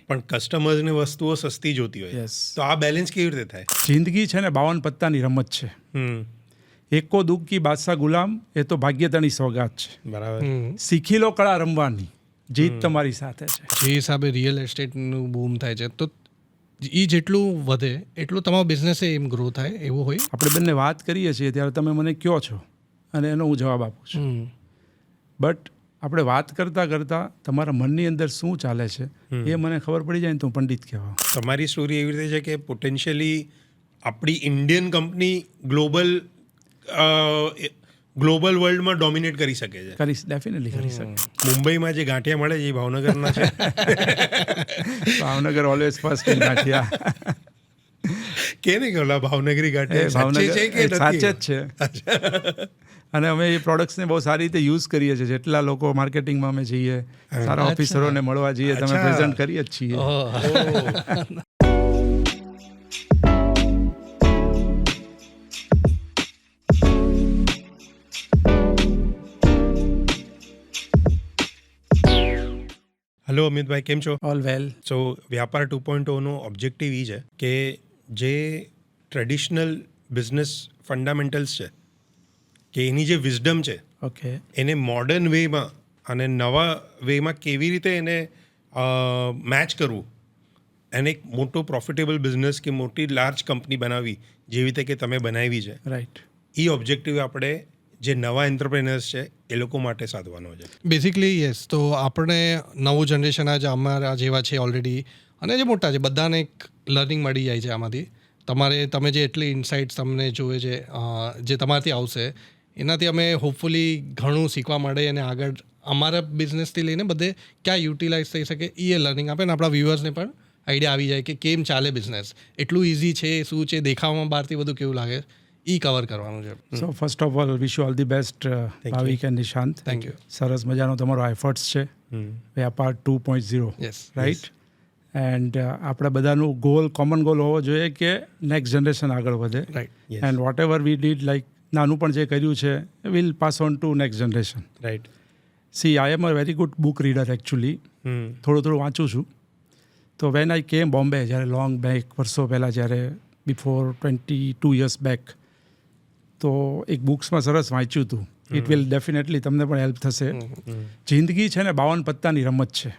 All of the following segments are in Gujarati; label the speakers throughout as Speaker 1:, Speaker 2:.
Speaker 1: પણ કસ્ટમર્સને વસ્તુઓ સસ્તી જોતી હોય,
Speaker 2: યસ.
Speaker 1: તો આ બેલેન્સ કેવી રીતે થાય?
Speaker 2: જિંદગી છે ને 52 પત્તાની રમત છે. એકો દુઃખ કી બાદશાહ ગુલામ, એ તો ભાગ્યતાની સોગાત છે.
Speaker 1: બરાબર.
Speaker 2: શીખી લો કળા રમવાની, જીત તમારી સાથે છે.
Speaker 3: જે હિસાબે રિયલ એસ્ટેટનું બૂમ થાય છે, તો એ જેટલું વધે એટલું તમારો બિઝનેસ એમ ગ્રો થાય એવું હોય.
Speaker 2: આપણે બંને વાત કરીએ છીએ ત્યારે તમે મને કહો છો અને એનો હું જવાબ આપું છું. બટ આપણે વાત કરતાં કરતાં તમારા મનની અંદર શું ચાલે છે એ મને ખબર પડી જાય ને તો હું પંડિત કહેવાઉં.
Speaker 1: તમારી સ્ટોરી એવી રીતે છે કે પોટેન્શિયલી આપણી ઇન્ડિયન કંપની ગ્લોબલ વર્લ્ડમાં ડોમિનેટ કરી શકે છે.
Speaker 2: કરીશ, ડેફિનેટલી કરી શકે.
Speaker 1: મુંબઈમાં જે ગાંઠિયા મળે છે એ ભાવનગરના છે.
Speaker 2: ભાવનગર ઓલવેઝ ફર્સ્ટ ઇન ગાંઠિયા.
Speaker 1: કે નહીં કે ઓલા ભાવનગરી
Speaker 2: એ
Speaker 1: ગાંઠિયા સાચે છે કે
Speaker 2: સાચે જ
Speaker 1: નથી?
Speaker 2: છે. અને અમે એ પ્રોડક્ટ્સને બહુ સારી રીતે યુઝ કરીએ છીએ. જેટલા લોકો માર્કેટિંગમાં અમે જઈએ, સારા ઓફિસરોને મળવા જઈએ, તમે
Speaker 1: અચ્છા.
Speaker 2: પ્રેઝન્ટ કરીએ જ છીએ.
Speaker 1: હેલો અમિતભાઈ, કેમ છો?
Speaker 2: All well.
Speaker 1: સો વ્યાપાર 2.0નો ઓબ્જેક્ટિવ એ છે કે જે ટ્રેડિશનલ બિઝનેસ ફંડામેન્ટલ્સ છે, કે એની જે વિઝડમ છે,
Speaker 2: ઓકે.
Speaker 1: એને મોડર્ન વેમાં અને નવા વેમાં કેવી રીતે એને મેચ કરવું, એને એક મોટો પ્રોફિટેબલ બિઝનેસ કે મોટી લાર્જ કંપની બનાવવી, જેવી રીતે કે તમે બનાવી છે,
Speaker 2: રાઈટ.
Speaker 1: એ ઓબ્જેક્ટિવ આપણે જે નવા એન્ટરપ્રેનર્સ છે એ લોકો માટે સાધવાનો છે.
Speaker 3: Basically yes. તો આપણે નવું જનરેશન આજે અમારા જેવા છે ઓલરેડી, અને જે મોટા છે બધાને એક લર્નિંગ મળી જાય છે આમાંથી. તમે જે એટલી ઇન્સાઇટ્સ તમને જોઈએ છે, જે તમારાથી આવશે, એનાથી અમે હોપફુલી ઘણું શીખવા મળે અને આગળ અમારા બિઝનેસથી લઈને બધે ક્યાં યુટિલાઇઝ થઈ શકે એ લર્નિંગ આપે ને આપણા વ્યુઅર્સને પણ આઈડિયા આવી જાય કે કેમ ચાલે બિઝનેસ, એટલું ઇઝી છે, શું છે, દેખાવામાં બહારથી બધું કેવું લાગે, એ કવર કરવાનું છે.
Speaker 2: So first of all wish you all the best Bhavik and Nishant.
Speaker 3: Thank you.
Speaker 2: સરસ મજાનો તમારો એફર્ટ્સ છે વ્યાપાર 2.0,
Speaker 3: યસ.
Speaker 2: રાઈટ. એન્ડ આપણે બધાનું ગોલ, કોમન ગોલ હોવો જોઈએ કે નેક્સ્ટ જનરેશન આગળ વધે.
Speaker 3: Right.
Speaker 1: Yes.
Speaker 2: And whatever we did, like નાનું પણ જે કર્યું છે will pass on to next generation.
Speaker 1: Right.
Speaker 2: See, I am a very good book reader actually. થોડું વાંચું છું. તો વેન આઈ કેમ બોમ્બે, જ્યારે લોંગ બેક વર્ષો પહેલાં, જ્યારે બિફોર 22 years બેક, તો એક બુક્સમાં સરસ વાંચ્યું હતું. ઇટ વિલ ડેફિનેટલી તમને પણ હેલ્પ થશે. જિંદગી છે ને 52 પત્તાની રમત છે.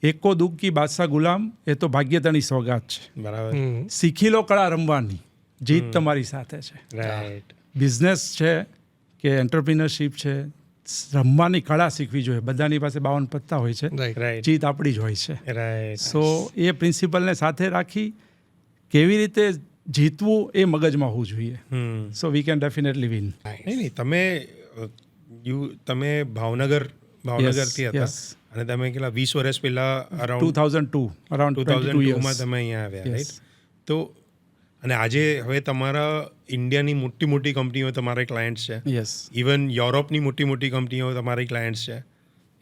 Speaker 2: એકો દુઃખ કી બાદશાહ ગુલામ, એ તો ભાગ્યતાની સોગાત છે.
Speaker 1: બરાબર.
Speaker 2: શીખી લો કળા રમવાની, જીત તમારી સાથે છે.
Speaker 1: રાઈટ.
Speaker 2: બિઝનેસ છે કે એન્ટરપ્રિનરશીપ છે, રમવાની કળા શીખવી જોઈએ. બધાની પાસે 52 પત્તા હોય છે,
Speaker 3: રાઈટ.
Speaker 1: રાઈટ.
Speaker 2: જીત આપણી જ હોય છે.
Speaker 1: રાઈટ.
Speaker 2: સો એ પ્રિન્સિપલને સાથે રાખી કેવી રીતે જીતવું એ મગજમાં હોવું જોઈએ. સો વી કેન ડેફિનેટલી વિન.
Speaker 1: નહીં, તમે ભાવનગરથી હતા,
Speaker 2: yes.
Speaker 1: અને તમે કેટલા 20 વર્ષ પહેલા અરાઉન્ડ
Speaker 2: 2002, અરાઉન્ડ 22
Speaker 1: 2002માં
Speaker 2: years.
Speaker 1: તમે અહીંયા આવ્યા,
Speaker 2: Yes.
Speaker 1: રાઈટ? તો અને આજે હવે તમારા ઇન્ડિયાની મોટી મોટી કંપનીઓ તમારા ક્લાયન્ટ્સ છે,
Speaker 2: યસ,
Speaker 1: ઇવન યુરોપની મોટી કંપનીઓ તમારી ક્લાયન્ટ્સ છે.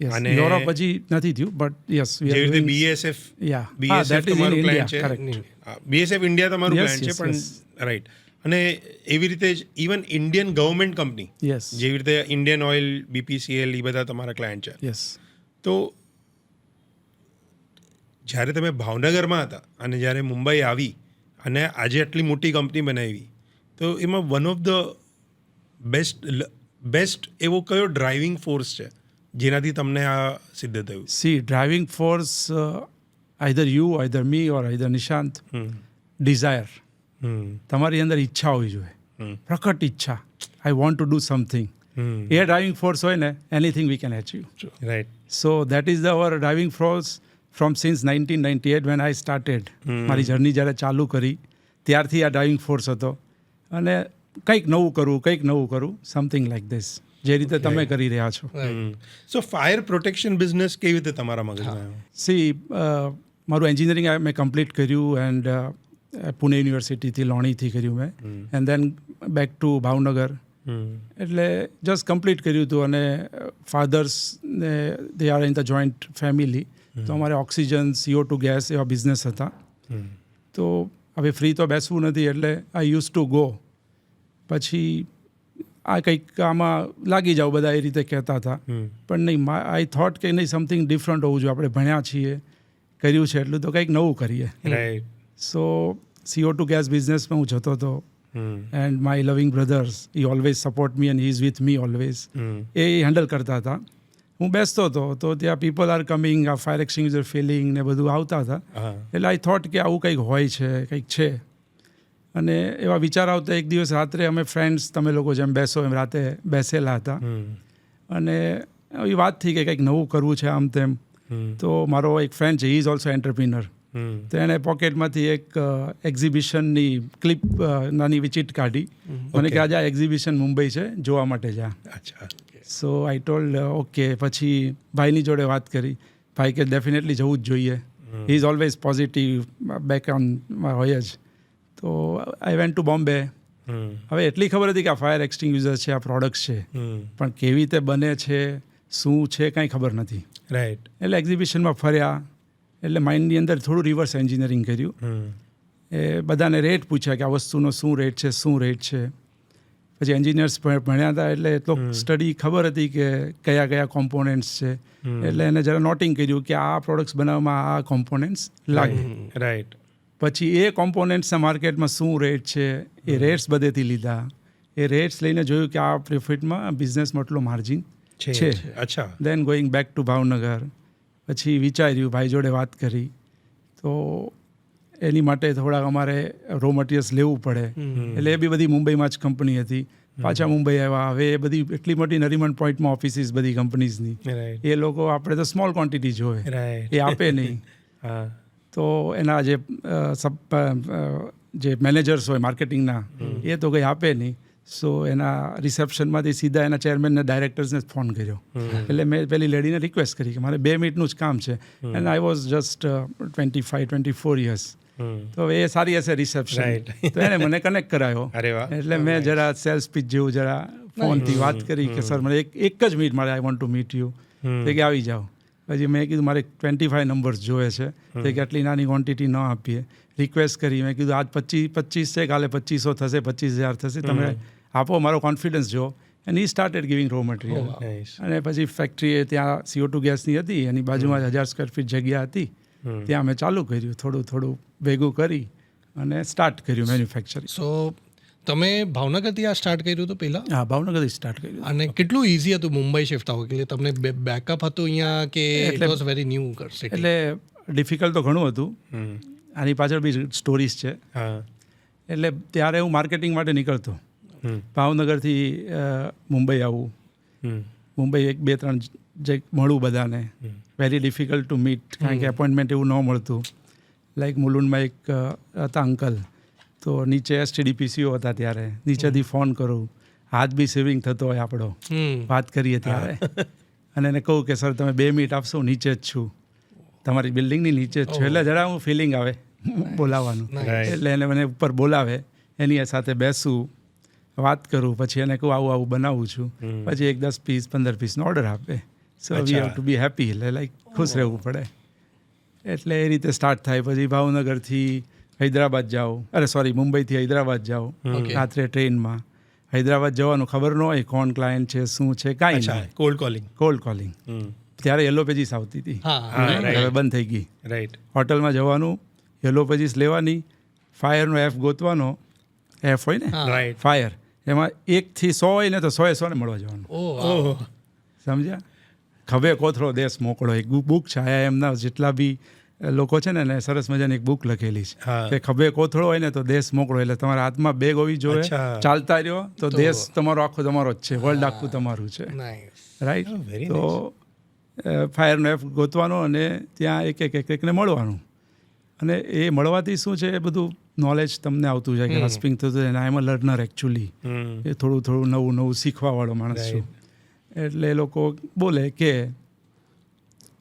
Speaker 2: યસ.
Speaker 1: અને
Speaker 2: યુરોપ હજી નથી થયું, બટ યસ,
Speaker 1: જેવી રીતે BASF તમારું ક્લાયન્ટ છે, BASF ઇન્ડિયા તમારું
Speaker 2: Yes,
Speaker 1: ક્લાયન્ટ છે,
Speaker 2: yes,
Speaker 1: પણ
Speaker 2: yes.
Speaker 1: રાઈટ. અને એવી રીતે જ even Indian government company,
Speaker 2: yes,
Speaker 1: જેવી રીતે ઇન્ડિયન ઓઇલ, BPCL, એ બધા તમારા ક્લાયન્ટ છે.
Speaker 2: યસ.
Speaker 1: તો જ્યારે તમે ભાવનગરમાં હતા અને જ્યારે મુંબઈ આવી અને આજે આટલી મોટી કંપની બનાવી, તો એમાં વન ઓફ ધ બેસ્ટ એવો કયો ડ્રાઇવિંગ ફોર્સ છે જેનાથી તમને આ સિદ્ધ થયું?
Speaker 2: See, driving force either you, either me or either Nishant, desire. તમારી અંદર ઈચ્છા હોવી જોઈએ, પ્રકટ ઈચ્છા. I want to do something. એ ડ્રાઇવિંગ ફોર્સ હોય ને, anything we can achieve.
Speaker 1: Right.
Speaker 2: So that is our driving force from since 1998 when I started. મારી જર્ની જ્યારે ચાલુ કરી ત્યારથી આ ડ્રાઇવિંગ ફોર્સ હતો. અને કંઈક નવું કરું, સમથિંગ લાઈક ધીસ, જે રીતે તમે કરી રહ્યા છો.
Speaker 1: સો ફાયર પ્રોટેક્શન બિઝનેસ કેવી રીતે તમારા મગજમાં આવ્યો?
Speaker 2: સી, મારું એન્જિનિયરિંગ મેં કમ્પ્લીટ કર્યું એન્ડ પુણે યુનિવર્સિટીથી, લોણીથી કર્યું મેં, and then back to Bhavnagar. એટલે જસ્ટ કમ્પ્લીટ કર્યું હતું. અને ફાધર્સ ને they are in the joint family, તો અમારે ઓક્સિજન, CO2 ગેસ એવા બિઝનેસ હતા. તો હવે ફ્રી તો બેસવું નથી, એટલે આઈ યુઝ ટુ ગો. પછી આ કંઈક આમાં લાગી જાવ, બધા એ રીતે કહેતા હતા. પણ નહીં, આઈ થોટ કે નહીં, સમથિંગ ડિફરન્ટ હોવું જોઈએ. આપણે ભણ્યા છીએ, કર્યું છે એટલું તો કંઈક નવું કરીએ.
Speaker 1: રાઈટ.
Speaker 2: સો CO2 ગેસ બિઝનેસમાં હું જતો હતો એન્ડ માય લવિંગ brothers E always support me and he is with me always. A handle કરતા હતા. હું બેસતો હતો તો ત્યાં પીપલ આર કમિંગ, આ ફાયર એક્સટિંગ્યુશર ફિલિંગ ને બધું આવતા હતા. એટલે આઈ થોટ કે આવું કંઈક હોય છે, કંઈક છે. અને એવા વિચાર આવતા એક દિવસ રાત્રે અમે ફ્રેન્ડ્સ તમે લોકો જેમ બેસો એમ રાતે બેસેલા હતા અને એવી વાત થઈ કે કંઈક નવું કરવું છે આમ તેમ. તો મારો એક ફ્રેન્ડ છે, હી ઇઝ ઓલ્સો એન્ટરપ્રિનર. તો એણે પોકેટમાંથી એક એક્ઝિબિશનની ક્લિપ નાની વિચિટ કાઢી મને કે આજે આ એક્ઝિબિશન મુંબઈ છે, જોવા માટે જા.
Speaker 1: અચ્છા.
Speaker 2: સો આઈ ટોલ્ડ ઓકે. પછી ભાઈની જોડે વાત કરી. ભાઈ કે ડેફિનેટલી જવું જ જોઈએ. હી ઇઝ ઓલવેઝ પોઝિટિવ બેકગ્રાઉન્ડમાં હોય જ. તો આઈ વેન્ટ ટુ બોમ્બે. હવે એટલી ખબર હતી કે આ ફાયર એક્સટિંગ્યુશર છે, આ પ્રોડક્ટ છે, પણ કેવી રીતે બને છે, શું છે, કાંઈ ખબર નથી.
Speaker 1: રાઈટ.
Speaker 2: એટલે એક્ઝિબિશનમાં ફર્યા એટલે માઇન્ડની અંદર થોડું રિવર્સ એન્જિનિયરિંગ કર્યું. એ બધાને રેટ પૂછ્યા કે આ વસ્તુનો શું રેટ છે, શું રેટ છે. પછી એન્જિનિયર્સ ભણ્યા હતા એટલે તો સ્ટડી ખબર હતી કે કયા કયા કોમ્પોનન્ટ્સ છે. એટલે એને જરા નોટિંગ કર્યું કે આ પ્રોડક્ટ્સ બનાવવામાં આ કોમ્પોનન્ટ્સ લાગે.
Speaker 1: રાઈટ.
Speaker 2: પછી એ કોમ્પોનન્ટ્સના માર્કેટમાં શું રેટ છે એ રેટ્સ બધેથી લીધા. એ રેટ્સ લઈને જોયું કે આ પ્રોફિટમાં બિઝનેસમાં એટલો માર્જિન છે.
Speaker 1: અચ્છા.
Speaker 2: દેન ગોઈંગ બેક ટુ ભાવનગર. પછી વિચાર્યું, ભાઈ જોડે વાત કરી તો એની માટે થોડાક અમારે રો મટીરિયલ્સ લેવું પડે. એટલે એ બી બધી મુંબઈમાં જ કંપની હતી. પાછા મુંબઈ આવ્યા. હવે એ બધી એટલી મોટી નરીમન પોઈન્ટમાં ઓફિસીસ બધી કંપનીઝની. એ લોકો આપણે તો સ્મોલ ક્વોન્ટિટી જોવે, એ આપે નહીં. તો એના જે મેનેજર્સ હોય માર્કેટિંગના એ તો કંઈ આપે નહીં. સો એના રિસેપ્શનમાંથી સીધા એના ચેરમેનને ડાયરેક્ટર્સને ફોન કર્યો. એટલે મેં પેલી લેડીને રિક્વેસ્ટ કરી કે મારે 2 મિનિટનું જ કામ છે. And I was just 25-24 years. તો એ સારી હશે રિસેપ્શન. તો એને મને કનેક્ટ કરાયો. એટલે મેં જરા સેલ્સ પીચ જેવું જરા ફોનથી વાત કરી કે સર મને એક જ મિનિટ મારે આઈ વોન્ટ ટુ મીટ યુ. તો કે આવી જાઓ. પછી મેં કીધું મારે 25 નંબર્સ જોઈએ છે. તો કે આટલી નાની ક્વોન્ટિટી ન આપીએ. રિક્વેસ્ટ કરી. મેં કીધું આજ 25 છે, કાલે 2500 થશે, 25,000 થશે, તમે આપો, મારો કોન્ફિડન્સ જો. And he started giving raw material. અને પછી ફેક્ટરી ત્યાં CO2 ગેસની હતી, એની બાજુમાં 1000 સ્ક્વેર ફીટ જગ્યા હતી. ત્યાં અમે ચાલુ કર્યું, થોડું થોડું ભેગું કરી અને સ્ટાર્ટ કર્યું મેન્યુફેક્ચરિંગ.
Speaker 3: સો તમે ભાવનગરથી આ સ્ટાર્ટ કર્યું હતું પહેલાં?
Speaker 2: હા, ભાવનગરથી સ્ટાર્ટ કર્યું.
Speaker 3: અને કેટલું ઇઝી હતું મુંબઈ શિફ્ટ આવવું? એટલે તમને બેકઅપ હતું અહીંયા કે it was very new city?
Speaker 2: એટલે ડિફિકલ્ટ તો ઘણું હતું. આની પાછળ બી સ્ટોરીઝ છે. એટલે ત્યારે હું માર્કેટિંગ માટે નીકળતો. ભાવનગરથી મુંબઈ આવું. મુંબઈ 1-2-3 જે મળું બધાને. વેરી ડિફિકલ્ટ ટુ મીટ, કારણ કે એપોઇન્ટમેન્ટ એવું ન મળતું. લાઈક મુલુંડમાં એક હતા અંકલ, તો નીચે STDPCO હતા ત્યારે. નીચેથી ફોન કરું, હાથ બી સેવિંગ થતો હોય આપણો, વાત કરીએ ત્યારે. અને એને કહું કે સર તમે 2 મિનિટ આપશો, નીચે જ છું, તમારી બિલ્ડિંગની નીચે જ છું. એટલે જરા હું ફિલિંગ આવે બોલાવવાનું. એટલે એને મને ઉપર બોલાવે, એની સાથે બેસું, વાત કરું. પછી એને કહું આવું આવું બનાવું છું. પછી 10 પીસ 15 પીસનો ઓર્ડર આપે. So we have to be happy. એટલે લાઈક ખુશ રહેવું પડે. એટલે એ રીતે સ્ટાર્ટ થાય. પછી ભાવનગરથી હૈદરાબાદ જાઓ, મુંબઈથી હૈદરાબાદ જાઓ રાત્રે ટ્રેનમાં. હૈદરાબાદ જવાનું ખબર ન હોય કોણ ક્લાયન્ટ છે, શું છે, કાંઈ નહીં. Cold calling. ત્યારે યલો પેજીસ આવતી હતી, હવે બંધ થઈ ગઈ.
Speaker 1: રાઈટ.
Speaker 2: હોટલમાં જવાનું, યલો પેજીસ લેવાની, ફાયરનો F ગોતવાનો. F હોય ને ફાયર, એમાં 1 થી 100 હોય ને તો 100 ને મળવા જવાનું. સમજ્યા? ખભે કોથળો દેશ મોકળો. એક બુક છે એમના જેટલા બી લોકો છે ને એને સરસ મજાની એક બુક લખેલી છે કે ખભે કોથળો હોય ને તો દેશ મોકળો. એટલે તમારા હાથમાં બેગ હોવી જોઈએ, ચાલતા રહ્યો તો દેશ તમારો આખો તમારો જ છે, વર્લ્ડ આખું તમારું છે. રાઈટ. તો ફાયરનો F ગોતવાનો અને ત્યાં એકને મળવાનું. અને એ મળવાથી શું છે, એ બધું નોલેજ તમને આવતું જાય કે હસ્પિંગ થતું જાય. આઈ એમ અ લર્નર એકચ્યુઅલી. એ થોડું નવું શીખવાવાળો માણસ છું. એટલે એ લોકો બોલે કે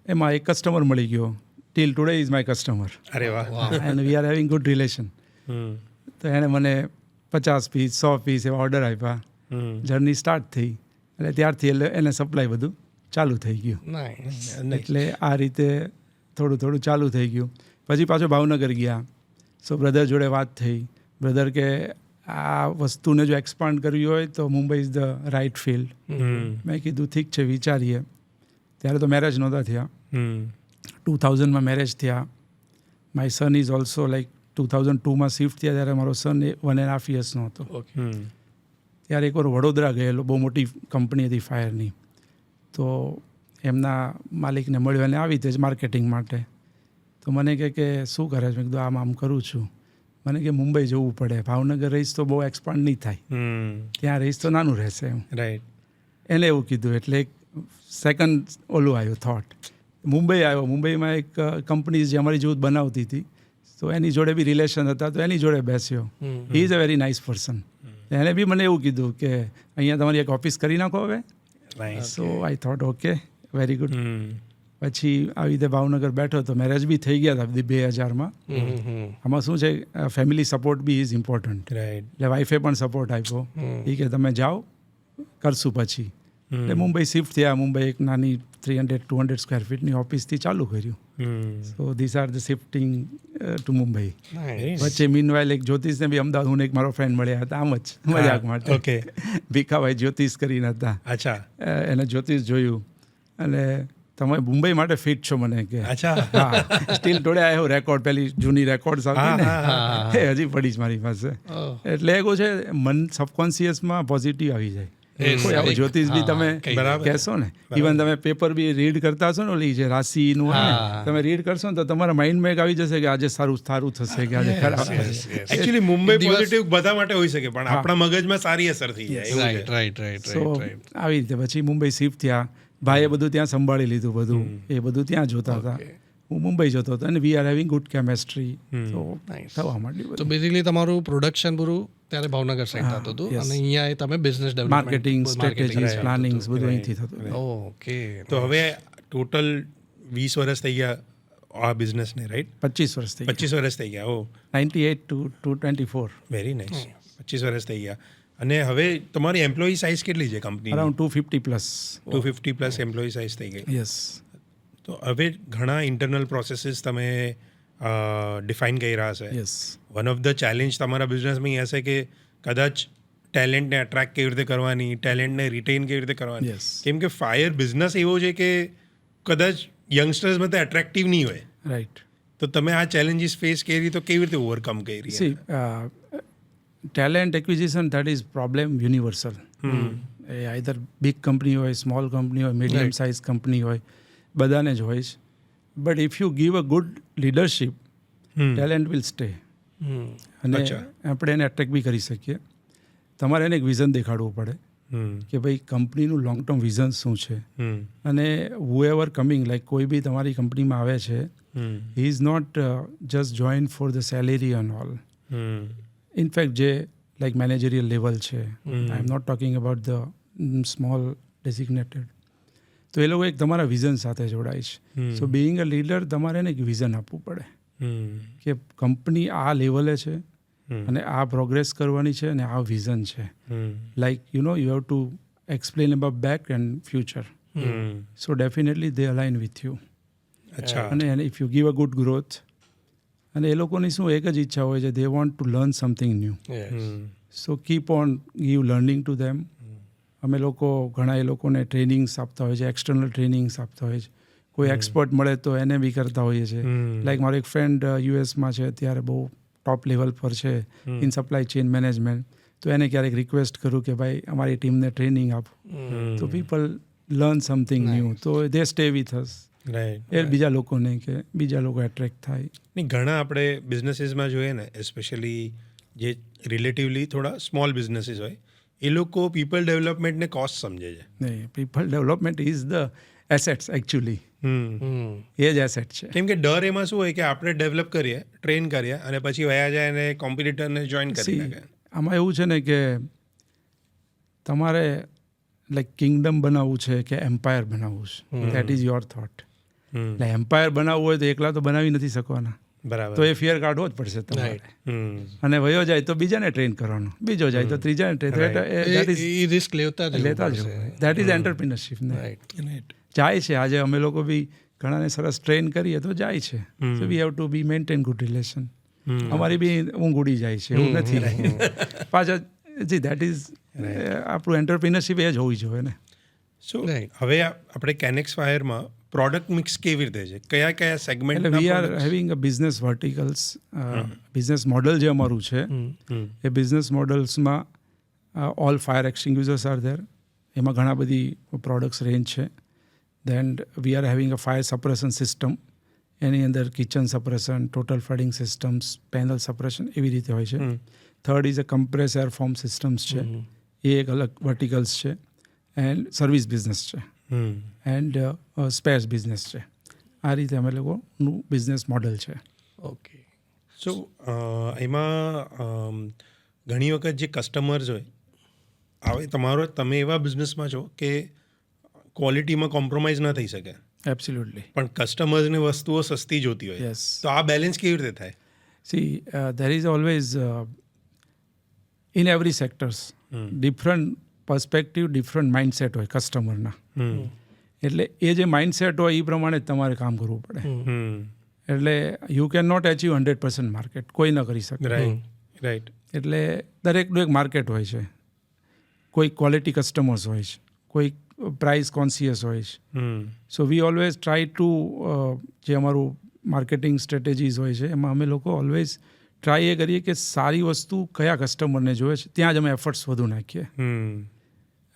Speaker 2: એમાં એક કસ્ટમર મળી ગયો. Till today is my customer.
Speaker 1: અરે વાહ.
Speaker 2: And we are having good relation. તો એણે મને 50 પીસ 100 પીસ એવા ઓર્ડર આપ્યા. જર્ની સ્ટાર્ટ થઈ. એટલે ત્યારથી એને સપ્લાય બધું ચાલુ થઈ ગયું. એટલે આ રીતે થોડું ચાલુ થઈ ગયું. પછી પાછો ભાવનગર ગયા. સો બ્રધર જોડે વાત થઈ. બ્રધર કે આ વસ્તુને જો એક્સપાન્ડ કરવી હોય તો Mumbai is the right field. મેં કીધું ઠીક છે, વિચારીએ. ત્યારે તો મેરેજ નહોતા થયા. 2000માં મેરેજ થયા. My son is also like 2002માં શિફ્ટ થયા ત્યારે મારો સન 1.5 yearsનો હતો. ત્યારે એકવાર વડોદરા ગયેલો, બહુ મોટી કંપની હતી ફાયરની. તો એમના માલિકને મળ્યો અને આવી રીતે જ માર્કેટિંગ માટે. તો મને કે શું કરે છે? મેં કીધું આમ કરું છું. મને કે મુંબઈ જવું પડે, ભાવનગર રહીશ તો બહુ એક્સપાન્ડ નહીં થાય, ત્યાં રહીશ તો નાનું રહેશે એમ.
Speaker 1: રાઈટ.
Speaker 2: એને એવું કીધું એટલે એક સેકન્ડ ઓલું આવ્યું થોટ. મુંબઈ આવ્યો. મુંબઈમાં એક કંપની જે અમારી જૂથ બનાવતી હતી, તો એની જોડે બી રિલેશન હતા, તો એની જોડે બેસ્યો. He is a very nice person. એને બી મને એવું કીધું કે અહીંયા તમારી એક ઓફિસ કરી નાખો હવે. So I thought okay, very good. પછી આવી રીતે ભાવનગર બેઠો તો મેરેજ બી થઈ ગયા હતા 2000માં. આમાં શું છે, family support be is important.
Speaker 1: Right.
Speaker 2: એટલે વાઈફે પણ સપોર્ટ આપ્યો. એ કે તમે જાઓ, કરશું પછી. એટલે મુંબઈ શિફ્ટ થયા. મુંબઈ એક નાની 300-200 સ્ક્વેર ફીટની ઓફિસથી ચાલુ કર્યું. So this are the shifting to Mumbai. વચ્ચે મીનવાઇલ એક જ્યોતિષને બી અમદાવાદ, હું એક મારો ફ્રેન્ડ મળ્યા હતા આમ જ મજાક માટે.
Speaker 1: ઓકે.
Speaker 2: ભીખાભાઈ જ્યોતિષ કરીને હતા.
Speaker 1: અચ્છા.
Speaker 2: એને જ્યોતિષ જોયું અને તમે મુંબઈ માટે ફિટ છો મને કે.
Speaker 1: અચ્છા.
Speaker 2: હા, steel today I have record, પેલી જૂની રેકોર્ડ્સ આવતી ને એ હજી પડી છે મારી પાસે. એટલે એવું છે, મન સબકોન્શિયસમાં પોઝિટિવ આવી જાય. કોઈ આવું જ્યોતિષ બી તમે કહેશો ને, ઇવન તમે પેપર બી રીડ કરતા હશો ને, ઓલી જે રાશિનું તમે રીડ કરશો ને તો તમારા માઇન્ડમાં એક આવી જશે કે આજે સારું થશે કે આજે ખરાબ થશે.
Speaker 1: એકચ્યુઅલી મુંબઈ પોઝિટિવ બધા માટે હોઈ શકે, પણ આપણા મગજમાં સારી અસર થઈ જાય.
Speaker 3: રાઈટ.
Speaker 2: સો આવી રીતે પછી મુંબઈ શિફ્ટ થયા. ભાઈએ બધું ત્યાં સંભાળી લીધું, બધું એ બધું ત્યાં જોતા હતા. હું મુંબઈ જતો હતો અને વી આર હેવિંગ ગુડ કેમેસ્ટ્રી. તો થવા માંડ્યું.
Speaker 3: તો બેઝિકલી તમારું પ્રોડક્શન પૂરું ત્યારે ભાવનગર સાઈડ થતું હતું અને અહીંયા તમે business development,
Speaker 2: marketing, strategies, plannings બધું અહીંથી થતું.
Speaker 3: ઓકે.
Speaker 1: તો હવે ટોટલ 20 વર્ષ થઈ ગયા આ બિઝનેસને, રાઈટ?
Speaker 2: 25 વર્ષ થઈ ગયા.
Speaker 1: 25 વર્ષ થઈ ગયા. ઓ
Speaker 2: 98 to 24.
Speaker 1: Very nice. 25 વર્ષ થઈ ગયા. અને હવે તમારી એમ્પ્લોયી સાઇઝ કેટલી છે company?
Speaker 2: Around 250 plus.
Speaker 1: 250 plus employee size થઈ ગઈ.
Speaker 2: યસ.
Speaker 1: તો હવે ઘણા ઇન્ટરનલ પ્રોસેસીસ તમે ડિફાઇન કર્યા હશે.
Speaker 2: Yes.
Speaker 1: One of the challenge તમારા બિઝનેસમાં એ હશે કે કદાચ ટેલેન્ટને અટ્રેક્ટ કેવી રીતે કરવાની, ટેલેન્ટને રિટેન કેવી રીતે કરવાની.
Speaker 2: Yes.
Speaker 1: કેમ કે ફાયર બિઝનેસ એવો છે કે કદાચ યંગસ્ટર્સમાં તે એટ્રેક્ટિવ નહીં હોય.
Speaker 2: રાઈટ.
Speaker 1: તો તમે આ ચેલેન્જીસ ફેસ કરી તો કેવી રીતે ઓવરકમ કરી?
Speaker 2: C, talent acquisition, that is problem universal. Either big company હોય, સ્મોલ કંપની હોય, મીડિયમ સાઇઝ કંપની હોય, બધાને જ હોય છે. But if you give a good leadership, talent will stay. અને આપણે એને અટ્રેક્ટ બી કરી શકીએ. તમારે એને એક વિઝન દેખાડવું પડે કે ભાઈ કંપનીનું લોંગ ટર્મ વિઝન શું છે. અને હુએવર કમિંગ, લાઈક કોઈ બી તમારી કંપનીમાં આવે છે, he is not just join for the salary and all. In fact જે લાઈક મેનેજરિયલ લેવલ છે, I am not talking about the small designated, તો એ લોકો એક તમારા વિઝન સાથે જોડાય છે. સો બિંગ અ લીડર તમારે એને એક વિઝન આપવું પડે કે કંપની આ લેવલે છે અને આ પ્રોગ્રેસ કરવાની છે અને આ વિઝન છે. Like you have to explain about back and future. So definitely they align with you. અને if you give a good growth, અને એ લોકોની શું એક જ ઈચ્છા હોય છે, they want to learn something new. So keep on give learning to them. અમે લોકો ઘણા એ લોકોને ટ્રેનિંગ્સ આપતા હોય છે, એક્સટર્નલ ટ્રેનિંગ્સ આપતા હોય છે. કોઈ એક્સપર્ટ મળે તો એને બી કરતા હોઈએ છીએ. લાઈક મારો એક ફ્રેન્ડ યુએસમાં છે, અત્યારે બહુ ટોપ લેવલ પર છે ઇન સપ્લાય ચેઇન મેનેજમેન્ટ. તો એને ક્યારેક રિક્વેસ્ટ કરું કે ભાઈ અમારી ટીમને ટ્રેનિંગ આપો. તો પીપલ લર્ન સમથિંગ ન્યૂ, તો દે સ્ટે વિથ અસ. એ બીજા લોકોને કે બીજા લોકો એટ્રેક્ટ થાય.
Speaker 1: નહીં, ઘણા આપણે બિઝનેસીસમાં જોઈએ ને, એસ્પેશિયલી જે રિલેટિવલી થોડા સ્મોલ બિઝનેસીસ હોય, એ લોકો પીપલ ડેવલપમેન્ટને કોસ્ટ સમજે છે.
Speaker 2: નહીં, people development is the assets actually. એ જ એસેટ છે.
Speaker 1: કેમ કે ડર એમાં શું હોય કે આપણે ડેવલપ કરીએ, ટ્રેન કરીએ અને પછી વયા જાય અને કોમ્પિટિટરને જોઈન કરી નાખે.
Speaker 2: આમાં એવું છે ને કે તમારે લાઈક કિંગડમ બનાવવું છે કે એમ્પાયર બનાવવું છે, દેટ ઇઝ યોર થોટ. એટલે એમ્પાયર બનાવવું હોય તો એકલા તો બનાવી નથી શકવાના.
Speaker 1: બરાબર.
Speaker 2: તો એ ફિયર કાઢવો જ પડશે તમારે. અને વયો જાય તો બીજાને ટ્રેન કરવાનો, બીજો જાય તો ત્રીજાને ટ્રેન.
Speaker 3: રિસ્ક લેતા જ
Speaker 2: હોય. That is entrepreneurship. જાય છે. આજે અમે લોકો બી ઘણાને સરસ ટ્રેન કરીએ તો જાય છે. So we have to be maintain good relation. અમારી બી ઊંઘ ઉડી જાય છે, એવું નથી. પાછા જી દેટ ઇઝ આપણું એન્ટરપ્રિનરશિપ એ જ હોવી જોઈએ ને.
Speaker 1: સો હવે આપણે કેનેક્સ ફાયરમાં પ્રોડક્ટ મિક્સ કેવી રીતે છે, કયા કયા
Speaker 2: એટલે
Speaker 1: segment?
Speaker 2: We are having a business verticals. Business model જે અમારું છે એ બિઝનેસ મોડલ્સમાં all fire extinguishers are there. એમાં ઘણા બધી પ્રોડક્ટ્સ રેન્જ છે. Then we are having a fire suppression system. એની અંદર kitchen suppression, total flooding systems, panel suppression એવી રીતે હોય છે. Third is a compress air form systems છે, એ એક અલગ વર્ટિકલ્સ છે. એન્ડ સર્વિસ બિઝનેસ છે, એન્ડ સ્પેર્સ બિઝનેસ છે. આ રીતે અમે લોકોનું બિઝનેસ મોડલ છે.
Speaker 3: ઓકે.
Speaker 1: સો એમાં ઘણી વખત જે કસ્ટમર્સ હોય, હવે તમે એવા બિઝનેસમાં છો કે ક્વોલિટીમાં કોમ્પ્રોમાઇઝ ન થઈ શકે,
Speaker 2: એબ્સોલ્યુટલી.
Speaker 1: પણ કસ્ટમર્સને વસ્તુઓ સસ્તી જોતી હોય,
Speaker 2: યસ.
Speaker 1: તો આ બેલેન્સ કેવી રીતે થાય?
Speaker 2: C there is always in every sectors different perspective, different mindset હોય કસ્ટમરના. એટલે એ જે માઇન્ડસેટ હોય એ પ્રમાણે જ તમારે કામ કરવું પડે. એટલે you can not achieve 100% market, કોઈ ન કરી શકે.
Speaker 1: રાઈટ.
Speaker 2: એટલે દરેકનું એક માર્કેટ હોય છે. કોઈ ક્વોલિટી કસ્ટમર્સ હોય છે, કોઈ પ્રાઇસ કોન્સિયસ હોય છે. So V always try to, જે અમારું માર્કેટિંગ સ્ટ્રેટેજીસ હોય છે એમાં અમે લોકો ઓલવેઝ ટ્રાય એ કરીએ કે સારી વસ્તુ કયા કસ્ટમરને જોઈએ છે ત્યાં જ અમે એફર્ટ્સ વધુ નાખીએ.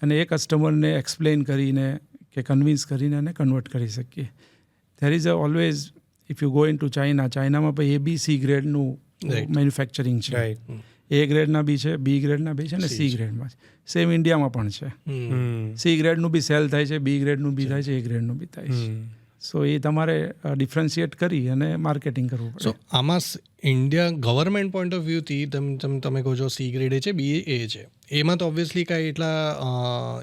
Speaker 2: અને એ કસ્ટમરને એક્સપ્લેન કરીને કે કન્વિન્સ કરીને એને કન્વર્ટ કરી શકીએ. There is a always, if you go in to ચાઇનામાં પછી ABC ગ્રેડનું મેન્યુફેક્ચરિંગ છે. A ગ્રેડના બી છે, B ગ્રેડના બી છે અને C ગ્રેડમાં છે. સેમ ઇન્ડિયામાં પણ છે. C ગ્રેડનું બી સેલ થાય છે, B ગ્રેડનું બી થાય છે, A ગ્રેડનું બી થાય છે. સો એ તમારે ડિફરન્શિએટ કરી અને માર્કેટિંગ કરવું પડે.
Speaker 3: સો આમાં ઇન્ડિયા ગવર્મેન્ટ પોઈન્ટ ઓફ વ્યૂથી તમે કહો છો C ગ્રેડ છે, B એ છે, એમાં તો ઓબ્વિયસલી કાંઈ એટલા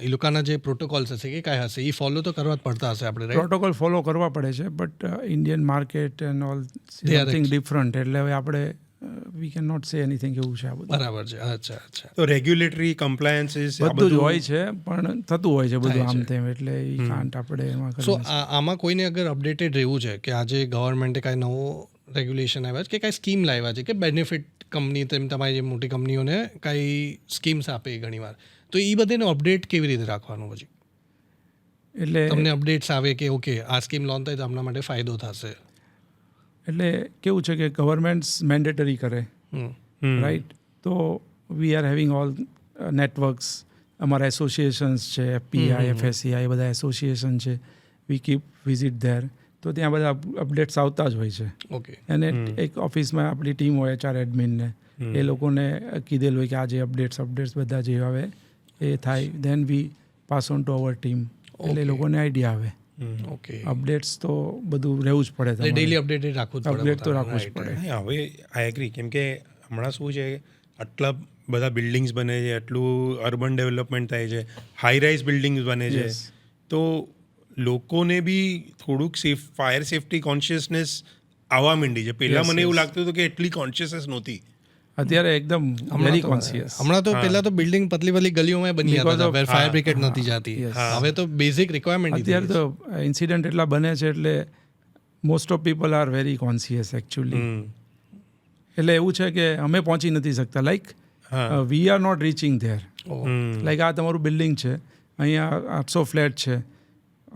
Speaker 3: એ લોકોના જે પ્રોટોકોલ્સ હશે કે કાંઈ હશે એ ફોલો તો કરવા જ પડતા હશે આપણે, રાઈટ?
Speaker 2: પ્રોટોકોલ ફોલો કરવા પડે છે, but Indian market and all something different. એટલે હવે આપણે વી કેન નોટ સે એનીથિંગ એવું છે આ બધું.
Speaker 3: બરાબર છે. અચ્છા.
Speaker 1: તો રેગ્યુલેટરી કમ્પ્લાયન્સીસ
Speaker 2: બધું જ હોય છે, પણ થતું હોય છે બધું આમ તેમ. એટલે એ કાંટ આપણે એમાં
Speaker 3: સો આમાં કોઈને અગર અપડેટેડ રહેવું છે કે આજે ગવર્મેન્ટે કાંઈ નવો રેગ્યુલેશન આવ્યા છે કે કાંઈ સ્કીમ લાવ્યા છે કે બેનિફિટ કંપની તમારી જે મોટી કંપનીઓને કાંઈ સ્કીમ્સ આપે ઘણીવાર, તો એ બધાને અપડેટ કેવી રીતે રાખવાનું પછી?
Speaker 2: એટલે
Speaker 3: તમને અપડેટ્સ આવે કે ઓકે આ સ્કીમ લોન્ચ થાય તો આપણા માટે ફાયદો થશે.
Speaker 2: એટલે કેવું છે કે ગવર્મેન્ટ્સ મેન્ડેટરી કરે, રાઈટ? તો વી આર હેવિંગ ઓલ નેટવર્ક્સ. અમારા એસોસિએશન્સ છે, FPI, FSCI, બધા એસોસિએશન છે. વી કીપ વિઝિટ ધેર. તો ત્યાં બધા અપડેટ્સ આવતા જ હોય છે.
Speaker 3: ઓકે.
Speaker 2: અને એક ઓફિસમાં આપણી ટીમ હોય, HR એડમિનને, એ લોકોને કીધેલું હોય કે આ જે અપડેટ્સ બધા જે આવે એ થાય. Then we pass on to our team. એટલે એ લોકોને આઈડિયા આવે.
Speaker 3: ઓકે.
Speaker 2: અપડેટ્સ તો બધું રહેવું જ પડે.
Speaker 3: ડેઈલી અપડેટેડ રાખવું જ પડે.
Speaker 2: અપડેટ તો રાખવું જ પડે.
Speaker 1: હવે આઈ એગ્રી, કેમ કે હમણાં શું છે, આટલા બધા બિલ્ડિંગ્સ બને છે, આટલું અર્બન ડેવલપમેન્ટ થાય છે, હાઈ રાઇઝ બિલ્ડિંગ્સ બને છે, તો લોકોને બી થોડુંક ફાયર સેફટી કોન્શિયસનેસ આવવા માંડી છે. પહેલાં મને એવું લાગતું હતું કે એટલી કોન્શિયસનેસ નહોતી.
Speaker 2: અત્યારે એકદમ વેરી કોન્શિયસ.
Speaker 3: હમણાં તો પહેલા તો બિલ્ડિંગ પતલી ગલીઓમાં બની હતા વેર ફાયર બ્રિગેડ નથી જાતી. હવે તો બેઝિક રિક્વાયરમેન્ટ.
Speaker 2: અત્યારે તો ઇન્સિડન્ટ એટલા બને છે એટલે most of people are very conscious actually. એટલે એવું છે કે અમે પહોંચી નથી શકતા. Like we are not reaching there. Like આ તમારું બિલ્ડિંગ છે, અહીંયા 800 ફ્લેટ છે.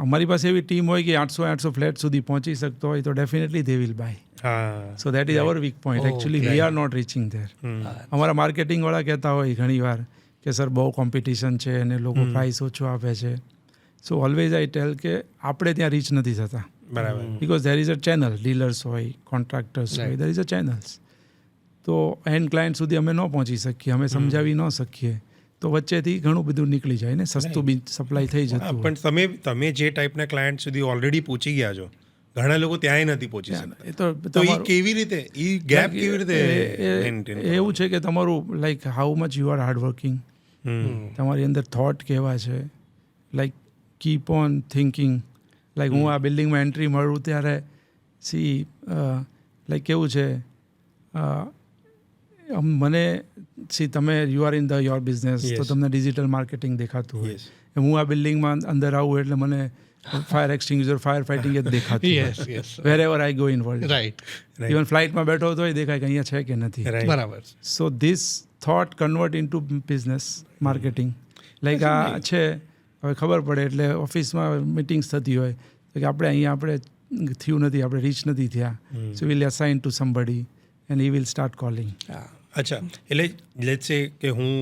Speaker 2: અમારી પાસે એવી ટીમ હોય કે 800 ફ્લેટ સુધી પહોંચી શકતો હોય તો definitely they will buy. So that is our weak point. Actually we are not reaching there. અમારા માર્કેટિંગવાળા કહેતા હોય ઘણીવાર કે સર બહુ કોમ્પિટિશન છે અને લોકો પ્રાઇસ ઓછો આપે છે. સો ઓલવેઝ આઈ ટેલ કે આપણે ત્યાં રીચ નથી થતા.
Speaker 1: બરાબર.
Speaker 2: Because there is a channel. Dealers હોય, કોન્ટ્રાક્ટર્સ હોય, દેર ઇઝ અ ચેનલ્સ. તો એન્ડ ક્લાયન્ટ સુધી અમે ન પહોંચી શકીએ, અમે સમજાવી ન શકીએ, તો વચ્ચેથી ઘણું બધું નીકળી જાય ને, સસ્તું બી સપ્લાય થઈ જતું.
Speaker 1: પણ તમે જે ટાઈપના ક્લાયન્ટ સુધી ઓલરેડી પહોંચી ગયા છો, ઘણા લોકો ત્યાંય નથી પહોંચી શકતા. તો એ કેવી રીતે, એ ગેપ કેવી રીતે મેન્ટેન?
Speaker 2: એવું છે કે તમારું like how much you are hard working, તમારી અંદર થોટ કેવા છે, like keep on thinking. Like હું આ બિલ્ડિંગમાં એન્ટ્રી મળું ત્યારે લાઈક કેવું છે, મને તમે you are in the your business, તો તમને ડિજિટલ માર્કેટિંગ દેખાતું હોય. હું આ બિલ્ડિંગમાં અંદર આવું એટલે મને ફાયર એક્સટિંગ્યુશર, ફાયર ફાઇટિંગ જ દેખાતું. Wherever I go in world, right. Even ફ્લાઇટમાં બેઠો તો દેખાય કે અહીંયા છે કે નથી.
Speaker 3: બરાબર.
Speaker 2: So this thought convert into business marketing. Like આ છે, હવે ખબર પડે એટલે ઓફિસમાં મિટિંગ્સ થતી હોય, તો કે આપણે થયું નથી, આપણે રીચ નથી થયા, so will assign to somebody and he will start calling.
Speaker 1: અચ્છા, એટલે લેટ્સ સે કે હું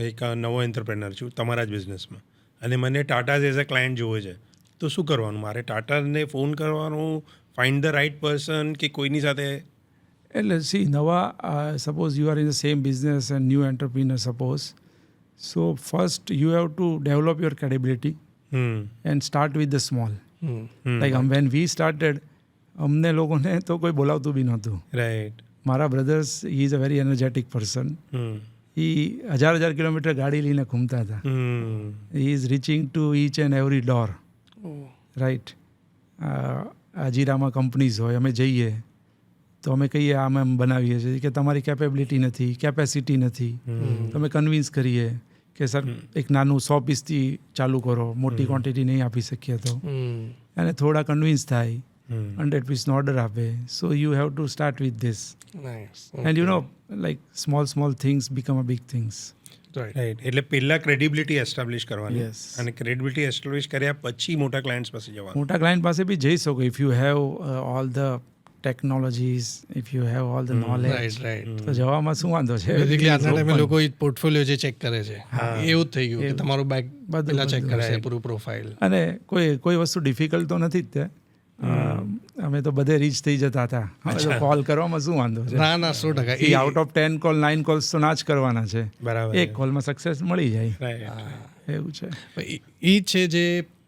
Speaker 1: એક નવો એન્ટરપ્રેનર છું તમારા જ બિઝનેસમાં, અને મને ટાટા એઝ અ ક્લાયન્ટ જોવે છે, તો શું કરવાનું? મારે ટાટાને ફોન કરવાનું, ફાઇન્ડ ધ રાઇટ પર્સન, કે કોઈની સાથે?
Speaker 2: એટલે સી નવા suppose you are in the same business and new entrepreneur suppose, so first you have to develop your credibility and start with the small. Like when we started, અમને લોકોને તો કોઈ બોલાવતું બી નહોતું.
Speaker 1: રાઈટ.
Speaker 2: મારા brothers he is a very energetic person. એ 1000 કિલોમીટર ગાડી લઈને ઘૂમતા હતા. He is reaching to each and every door. Right. અજીરામાં કંપનીઝ હોય, અમે જઈએ તો અમે કહીએ આમ એમ બનાવીએ છીએ, કે તમારી કેપેબિલિટી નથી, કેપેસિટી નથી, તો અમે કન્વિન્સ કરીએ કે સર એક નાનું 100 પીસથી ચાલુ કરો, મોટી ક્વોન્ટિટી નહીં આપી શકીએ તો. અને થોડા કન્વિન્સ થાય, 100 પીસનો ઓર્ડર આપે. So you have to start with this. And you know like small things become a big things.
Speaker 1: Right. એટલે પહેલાં ક્રેડિબિલિટી એસ્ટાબ્લિશ કરવાની,
Speaker 2: Yes.
Speaker 1: અને ક્રેડિબિલિટી એસ્ટાબ્લિશ કર્યા પછી મોટા ક્લાયન્ટ્સ પાસે જવાનું.
Speaker 2: મોટા ક્લાયન્ટ પાસે બી જઈ શકો if you have all the technologies, if you have all the knowledge, તો જવામાં શું વાંધો છે?
Speaker 3: બેઝિકલી આજના ટાઈમે લોકો પોર્ટફોલિયો જે ચેક કરે છે, એવું જ થઈ ગયું કે તમારું બેગ પહેલા ચેક કરશે, પૂરું પ્રોફાઇલ.
Speaker 2: અને કોઈ વસ્તુ ડિફિકલ્ટ તો નથી જ તે. અમે તો બધે રીચ થઈ જતા હતા. હવે તો કોલ કરવામાં શું વાંધો છે?
Speaker 3: ના 100%.
Speaker 2: એ આઉટ ઓફ 10 કોલ 9 કોલ્સ તો ના જ કરવાના છે.
Speaker 1: બરાબર.
Speaker 2: એક કોલમાં સક્સેસ મળી જાય,
Speaker 1: રાઈટ.
Speaker 2: એવું છે.
Speaker 3: એ છે જે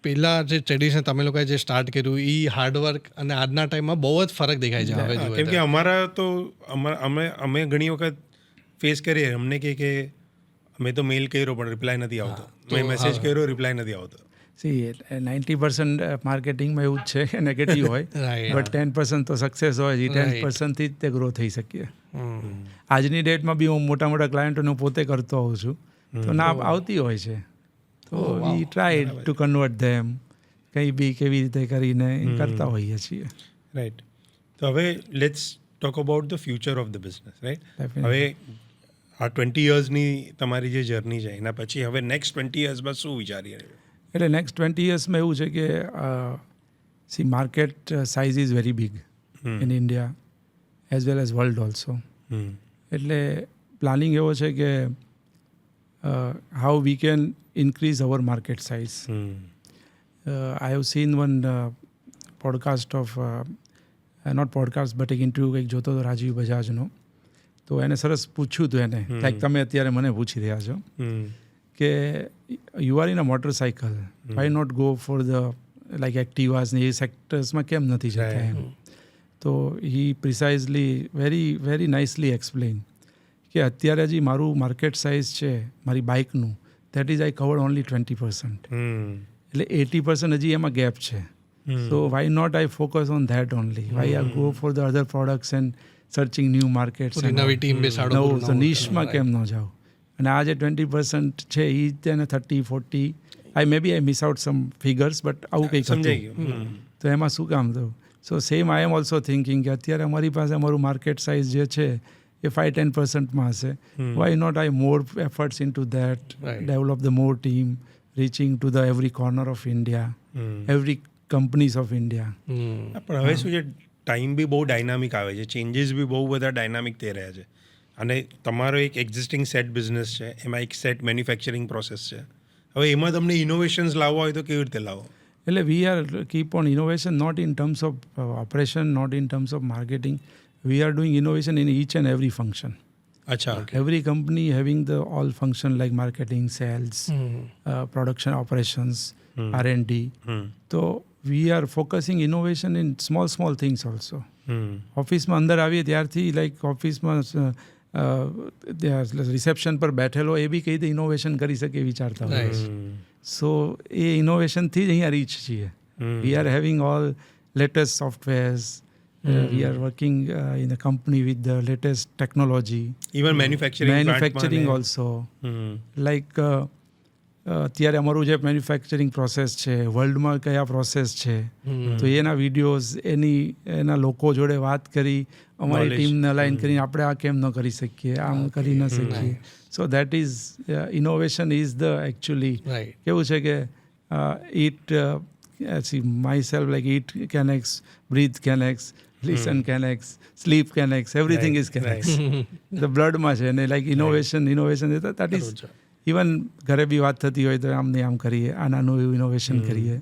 Speaker 3: પહેલા જે ટ્રેડિશન તમે લોકોએ જે સ્ટાર્ટ કર્યું, એ હાર્ડવર્ક અને આજના ટાઈમમાં બહુ જ ફરક દેખાય છે. હવે
Speaker 1: કેમ કે અમારા તો અમે ઘણી વખત ફેસ કરીએ, અમને કે અમે તો મેલ કર્યો પણ રિપ્લાય નથી આવતો, મેં મેસેજ કર્યો રિપ્લાય નથી આવતો.
Speaker 2: સી 90% માર્કેટિંગમાં એવું જ છે કે નેગેટિવ હોય, બટ 10% તો સક્સેસ હોય. એ 10% થી જ તે ગ્રો થઈ શકીએ. આજની ડેટમાં બી હું મોટા ક્લાયન્ટોને પોતે કરતો હોઉં છું, તો ના આવતી હોય છે, તો વી ટ્રાય ટુ કન્વર્ટ ધેમ, કંઈ બી કેવી રીતે કરીને કરતા હોઈએ છીએ.
Speaker 1: રાઈટ. તો હવે let's talk about the future of the business. Right. હવે આ 20 યર્સની તમારી જે જર્ની છે, એના પછી હવે નેક્સ્ટ 20 યર્સમાં શું વિચારી રહ્યું?
Speaker 2: એટલે નેક્સ્ટ 20 યર્સમાં એવું છે કે see market size is very big in India as well as world also. એટલે પ્લાનિંગ એવો છે કે how we can increase our market size. I have seen one podcast of not podcast but એક ઇન્ટરવ્યૂ કંઈક જોતો હતો રાજીવ બજાજનો. તો એને સરસ પૂછ્યું હતું એને, લાઈક તમે અત્યારે મને પૂછી રહ્યા છો કે you are in a motorcycle, why not go for the like Activas ને એ સેક્ટર્સમાં કેમ નથી જતા એમ. તો he precisely very nicely explain કે અત્યારે હજી મારું માર્કેટ સાઇઝ છે મારી બાઇકનું, that is I covered only 20%. એટલે 80% હજી એમાં ગેપ છે. So why not I focus on that only, why I go for the other products and searching new markets,
Speaker 3: નવી ટીમ બેસાડો,
Speaker 2: તો નિશમાં કેમ ન જાઓ. અને આ જે 20% છે એ તેને 30-40, I miss out some figures, but આવું કંઈક
Speaker 1: સમજાઈ ગયું.
Speaker 2: તો એમાં શું કામ થયું? So same I am also thinking કે અત્યારે અમારી પાસે અમારું માર્કેટ સાઇઝ જે છે એ 5-10%માં હશે. Why not I more efforts into that, develop the more team, reaching to the every corner of India, every companies of India.
Speaker 1: પણ હવે શું છે, ટાઈમ બી બહુ ડાયનામિક આવે છે, ચેન્જીસ બી બહુ બધા ડાયનામિક થઈ રહ્યા છે, અને તમારો એક એક્ઝિસ્ટિંગ સેટ બિઝનેસ છે, એમાં એક સેટ મેન્યુફેક્ચરિંગ પ્રોસેસ છે. હવે એમાં તમને ઇનોવેશન્સ લાવવા હોય તો કેવી રીતે લાવો?
Speaker 2: એટલે we are keep on innovation, not in terms of operation, not in terms of marketing. We are doing innovation in each and every function.
Speaker 1: અચ્છા.
Speaker 2: Every company having the all function like marketing, sales, production, operations, R&D. So we are focusing innovation in small things also. ઓફિસમાં અંદર આવીએ ત્યારથી લાઈક ઓફિસમાં રિસેપ્શન પર બેઠેલો એ બી કઈ રીતે ઇનોવેશન કરી શકે વિચારતા હોય. સો એ ઇનોવેશનથી જ અહીંયા રીચ છીએ. વી are having all latest softwares. We are working in a company with the latest technology.
Speaker 1: Even manufacturing
Speaker 2: also. Like અત્યારે અમારું જે મેન્યુફેક્ચરિંગ પ્રોસેસ છે, વર્લ્ડમાં કયા પ્રોસેસ છે, તો એના વિડીયોઝ, એના લોકો જોડે વાત કરી, અમારી ટીમને અલાઇન કરીને આપણે આ કેમ ન કરી શકીએ, આમ કરી ન શકીએ. સો that is innovation is the actually કેવું છે કે it see myself like eat Canex, breathe Canex, listen Canex, sleep Canex, everything is Canex. The blood માં છે, અને like innovation that is even ઘરે બી વાત થતી હોય તો આમ ને આમ કરીએ, આ નાનું એવું ઇનોવેશન કરીએ.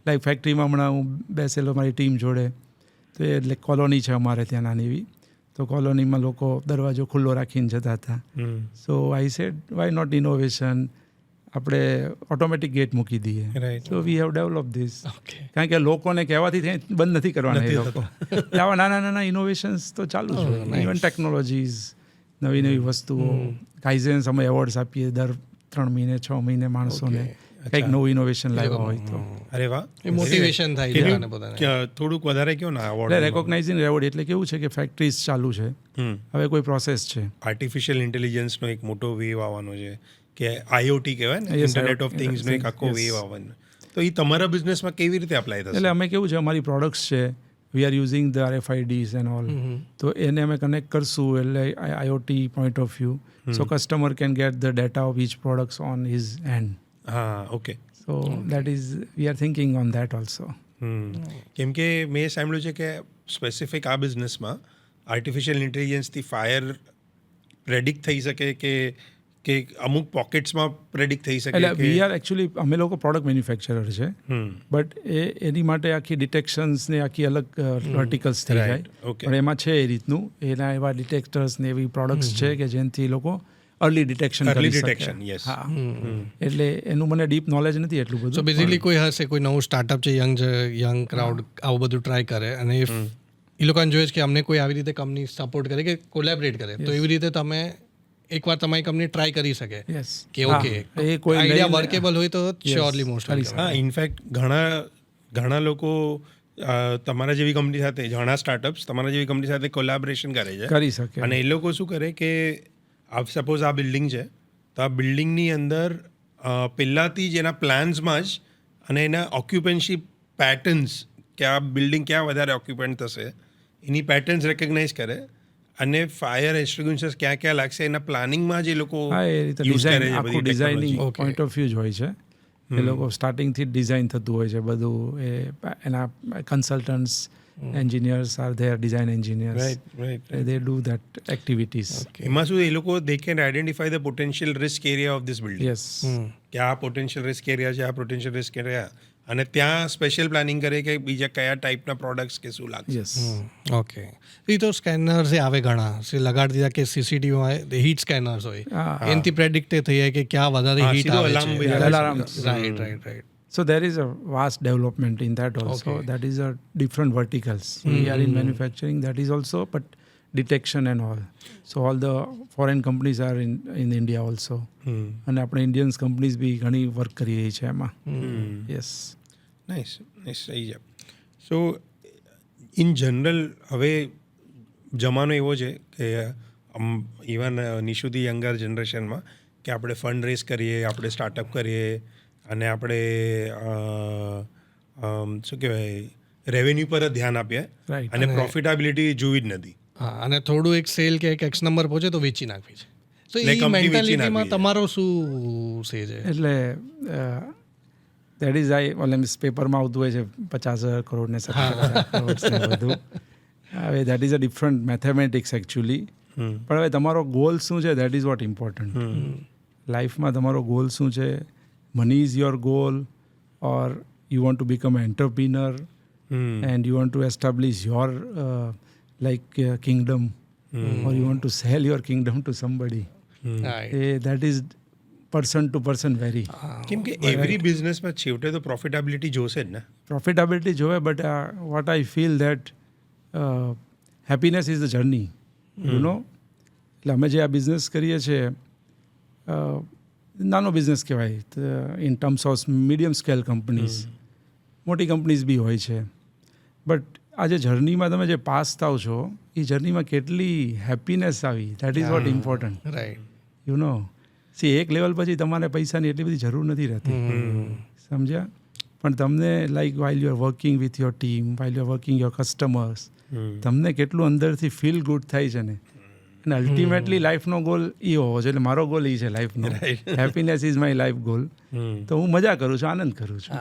Speaker 2: લાઈક ફેક્ટરીમાં હમણાં હું બેસેલો મારી ટીમ જોડે, તો એ એટલે કોલોની છે અમારે ત્યાં નાની એવી, તો કોલોનીમાં લોકો દરવાજો ખુલ્લો રાખીને જતા હતા. So I said why not innovation, આપણે ઓટોમેટિક ગેટ મૂકી દઈએ. So we have develop this, કારણ કે લોકોને કહેવાથી બંધ નથી કરવાના એ લોકો. આવા નાના ઇનોવેશન્સ તો ચાલુ છે. ઇવન ટેકનોલોજીસ, નવી વસ્તુઓ, કાઇઝેન્સ અમે એવોર્ડ્સ આપીએ દર 3 મહિને 6 મહિને માણસોને કંઈક નવું ઇનોવેશન લાવ્યા હોય તો.
Speaker 1: અરે વાહ,
Speaker 3: એ મોટિવેશન થાય છે આને બધાને.
Speaker 1: થોડુંક વધારે કયો ને
Speaker 2: એટલે રેકોગ્નાઇઝિંગ એવોર્ડ એટલે કેવું છે કે ફેક્ટરીઝ ચાલુ છે, હવે કોઈ પ્રોસેસ છે,
Speaker 1: આર્ટિફિશિયલ ઇન્ટેલિજન્સનો એક મોટો વેવ આવવાનો છે, કે આઈઓટી કહેવાય ને, ઇન્ટરનેટ ઓફ થિંગ્સનો એક આખો વેવ આવવાનો, તો એ તમારા બિઝનેસમાં કેવી રીતે અપ્લાય થશે?
Speaker 2: એટલે અમે કેવું છે, અમારી પ્રોડક્ટ્સ છે, we are using the RFIDs and all, તો એને અમે કનેક્ટ કરશું એટલે IoT point of view, so customer can get the data of each products on his hand.
Speaker 1: હા, okay.
Speaker 2: So that is we are thinking on that also.
Speaker 1: કેમ કે મેં સાંભળ્યું છે કે સ્પેસિફિક આ બિઝનેસમાં આર્ટિફિશિયલ ઇન્ટેલિજન્સથી ફાયર પ્રેડિક્ટ થઈ શકે કે અમુક પોકેટ્સમાં પ્રેડિક્ટ થઈ શકે?
Speaker 2: એટલે વી આર એકચ્યુઅલી, અમે લોકો પ્રોડક્ટ મેન્યુફેક્ચરર છે, બટ એની માટે આખી ડિટેક્શન્સ ને આખી અલગ વર્ટિકલ્સ થઈ જાય, પણ એમાં છે એ રીતનું, એના એવા ડિટેક્ટર્સ ને એવી પ્રોડક્ટ્સ છે કે જેનાથી લોકો અર્લી ડિટેક્શન કરી શકે. હા, એટલે એનું મને ડીપ નોલેજ નથી એટલું બધું.
Speaker 3: સો બેઝિકલી કોઈ હશે, કોઈ નવું સ્ટાર્ટઅપ છે, યંગ ક્રાઉડ આવું બધું ટ્રાય કરે, અને એ લોકોને જોઈએ છે કે અમને કોઈ આવી રીતે કંપની સપોર્ટ કરે કે કોલેબરેટ કરે, તો એવી રીતે તમે એકવાર તમારી કંપની ટ્રાય કરી શકે કે ઓકે
Speaker 2: એ કોઈ
Speaker 3: આઈડિયા વર્કેબલ હોય તો શ્યોરલી મોસ્ટ.
Speaker 1: હા, ઇનફેક્ટ ઘણા લોકો તમારા જેવી કંપની સાથે, ઘણા સ્ટાર્ટઅપ્સ તમારા જેવી કંપની સાથે કોલેબોરેશન કરે છે,
Speaker 2: કરી શકે,
Speaker 1: અને એ લોકો શું કરે કે સપોઝ આ બિલ્ડિંગ છે, તો આ બિલ્ડિંગની અંદર પહેલાંથી જ એના પ્લાન્સમાં જ અને એના ઓક્યુપન્સી પેટર્ન્સ, કે આ બિલ્ડિંગ ક્યાં વધારે ઓક્યુપન્ટ થશે એની પેટર્ન્સ રેકગ્નાઇઝ કરે, અને ફાયર એક્સટિંગ્વિશર્સ ક્યાં લાગશે એના પ્લાનિંગમાં જ એ લોકો યુઝ કરે છે.
Speaker 2: આખું ડિઝાઇનિંગ પોઈન્ટ ઓફ વ્યૂ જ હોય છે, એ લોકો સ્ટાર્ટિંગથી જ ડિઝાઇન થતું હોય છે બધું, એના consultants engineers are there, design engineers,
Speaker 1: right.
Speaker 2: they do that activities.
Speaker 1: એમાં શું એ લોકો they can identify the potential risk area of this building.
Speaker 2: Yes.
Speaker 1: કે આ પોટેન્શિયલ રિસ્ક એરિયા છે, આ પોટેન્શિયલ રિસ્ક એરિયા, અને ત્યાં સ્પેશિયલ પ્લાનિંગ કરે કે બીજા કયા ટાઈપના પ્રોડક્ટ્સ કે શું લાગશે.
Speaker 2: Yes.
Speaker 3: ઓકે. એ તો સ્કેનર્સ આવે ઘણા, લગાડી દીધા કે CCTV હોય, હીટ સ્કેનર્સ હોય, એનાથી પ્રેડિક્ટ થઈ જાય કે ક્યાં વધારે હીટ આવે છે. Right.
Speaker 2: So there is a vast development in that also. Okay. That is a different verticals. We are in manufacturing, that is also, but detection and all. So all the foreign companies are in India also. And આપણે Indian companies બી ઘણી વર્ક કરી રહી છે એમાં. Yes.
Speaker 1: નાઇસ થઈ જાય. સો ઇન જનરલ હવે જમાનો એવો છે કે ઇવન નિશુથી યંગર જનરેશનમાં કે આપણે ફંડ રેઝ કરીએ, આપણે સ્ટાર્ટઅપ કરીએ, અને આપણે શું કહેવાય રેવન્યુ પર જ ધ્યાન આપીએ, અને પ્રોફિટેબિલિટી જોવી જ નથી.
Speaker 3: હા, અને થોડું એક સેલ કે એક એક્સ નંબર પહોંચે તો વેચી નાખવી છે. સો એ મેન્ટાલિટીમાં તમારો શું છે?
Speaker 2: એટલે દેટ ઇઝ ઓલમોસ્ટ પેપરમાં આવતું હોય છે 50,000 કરોડ ને 70,000 કરોડ ને બધું. હવે that is a different mathematics actually, પણ હવે તમારો ગોલ શું છે, દેટ ઇઝ વોટ ઇમ્પોર્ટન્ટ. લાઈફમાં તમારો ગોલ શું છે? Money is your goal, or you want to become an entrepreneur, and you want to establish your kingdom, or you want to sell your kingdom to somebody. That is person to person vary.
Speaker 1: કેમ કે એવરી બિઝનેસમાં છેવટે તો પ્રોફિટેબિલિટી જોશે જ ને.
Speaker 2: પ્રોફિટેબિલિટી જોવે, but what I feel that happiness is the journey, you know. એટલે અમે જે આ બિઝનેસ કરીએ છીએ, નાનો બિઝનેસ કહેવાય in terms of medium scale companies, મોટી કંપનીઝ બી હોય છે, બટ આ જે જર્નીમાં તમે જે પાસ થાવ છો, એ જર્નીમાં કેટલી હેપીનેસ આવી, that is what important.
Speaker 3: Right.
Speaker 2: You know, C એક લેવલ પછી તમારે પૈસાની એટલી બધી જરૂર નથી રહેતી, સમજ્યા? પણ તમને like while you are working with your team, while you are working your customers, તમને કેટલું અંદરથી ફીલ ગુડ થાય છે ને. અને અલ્ટિમેટલી લાઈફનો ગોલ એ હોવો છે, એટલે મારો ગોલ એ છે લાઈફનો, happiness is my life goal. તો હું મજા કરું છું, આનંદ કરું છું.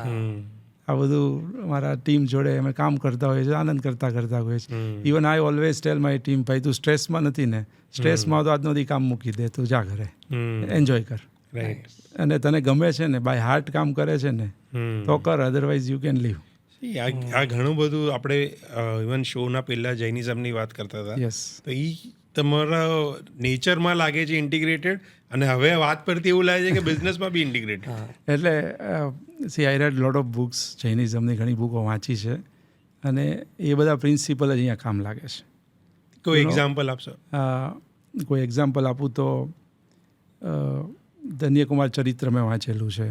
Speaker 2: આ બધું મારા ટીમ જોડે અમે કામ કરતા હોઈએ છીએ, આનંદ કરતા હોઈએ છીએ. Even I always tell my team, ભાઈ તું સ્ટ્રેસમાં નથી ને, સ્ટ્રેસમાં તો આજનો દી કામ મૂકી દે, તું જા ઘરે એન્જોય કર.
Speaker 1: રાઈટ.
Speaker 2: અને તને ગમે છે ને, બાય હાર્ટ કામ કરે છે ને તો કર, અધરવાઇઝ યુ કેન લીવ.
Speaker 1: આ ઘણું બધું આપણે ઇવન શોના પહેલા જૈનિઝમની વાત કરતા હતા,
Speaker 2: યસ.
Speaker 1: તો એ તમારા નેચરમાં લાગે છે ઇન્ટિગ્રેટેડ, અને હવે વાત પરથી એવું લાગે છે કે બિઝનેસમાં બી ઇન્ટિગ્રેટેડ.
Speaker 2: એટલે see I read lot of books, જૈનિઝમની ઘણી બુકો વાંચી છે, અને એ બધા પ્રિન્સિપલ જ અહીંયા કામ લાગે છે.
Speaker 1: કોઈ એક્ઝામ્પલ આપશો?
Speaker 2: કોઈ એક્ઝામ્પલ આપું તો ધન્યકુમાર ચરિત્ર મેં વાંચેલું છે,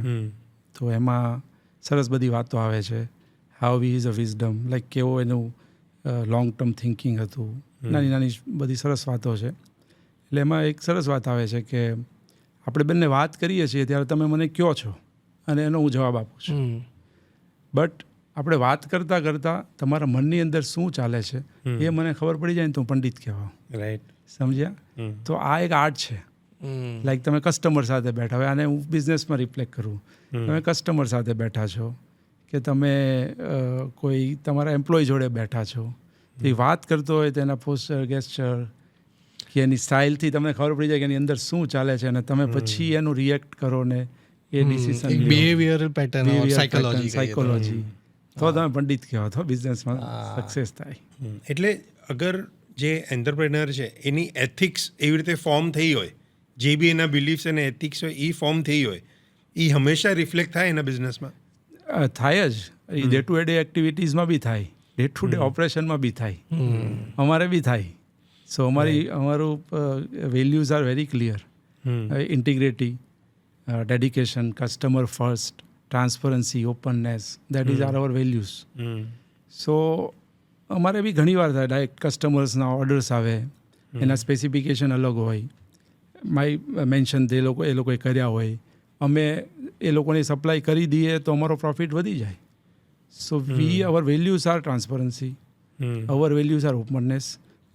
Speaker 2: તો એમાં સરસ બધી વાતો આવે છે. How he is a wisdom, like કેવો એનું લોંગ ટર્મ થિંકિંગ હતું, નાની નાની બધી સરસ વાતો છે. એટલે એમાં એક સરસ વાત આવે છે કે આપણે બંને વાત કરીએ છીએ ત્યારે તમે મને કહો છો અને એનો હું જવાબ આપું છું, બટ આપણે વાત કરતાં કરતાં તમારા મનની અંદર શું ચાલે છે એ મને ખબર પડી જાય ને તો હું પંડિત કહેવાઉં.
Speaker 1: રાઈટ.
Speaker 2: સમજ્યા? તો આ એક આર્ટ છે. લાઈક તમે કસ્ટમર સાથે બેઠા હોય, આને હું બિઝનેસમાં રિફ્લેક્ટ કરું, તમે કસ્ટમર સાથે બેઠા છો કે તમે કોઈ તમારા એમ્પ્લોય જોડે બેઠા છો, તો એ વાત કરતો હોય તો એના પોસ્ચર, ગેસ્ચર કે એની સ્ટાઇલથી તમને ખબર પડી જાય કે એની અંદર શું ચાલે છે, અને તમે પછી એનું રિએક્ટ કરો ને એ ડિસિઝન,
Speaker 3: બિહેવિયરલ પેટર્ન,
Speaker 2: સાયકોલોજી, તો તમે પંડિત કહેવાય, તો બિઝનેસમાં સક્સેસ થાય.
Speaker 1: એટલે અગર જે એન્ટરપ્રેનર છે એની એથિક્સ એવી રીતે ફોર્મ થઈ હોય, જે બી એના બિલીફ્સ અને એથિક્સ હોય એ ફોર્મ થઈ હોય, એ હંમેશા રિફ્લેક્ટ થાય એના બિઝનેસમાં.
Speaker 2: થાય જ, એ ડે ટુ ડે એક્ટિવિટીઝમાં બી થાય, ડે ટુ ડે ઓપરેશનમાં બી થાય, અમારે બી થાય. સો અમારું values are very clear. Integrity, dedication, customer first, transparency, openness, that is are our values. So અમારે બી ઘણી વાર થાય, ડાયરેક્ટ કસ્ટમર્સના ઓર્ડર્સ આવે, એના સ્પેસિફિકેશન અલગ હોય, માય મેન્શન એ લોકોએ કર્યા હોય, અમે એ લોકોને સપ્લાય કરી દઈએ તો અમારો પ્રોફિટ વધી જાય. સો અવર વેલ્યુઝ આર ટ્રાન્સપરન્સી, અવર વેલ્યુઝ આર ઓપનનેસ.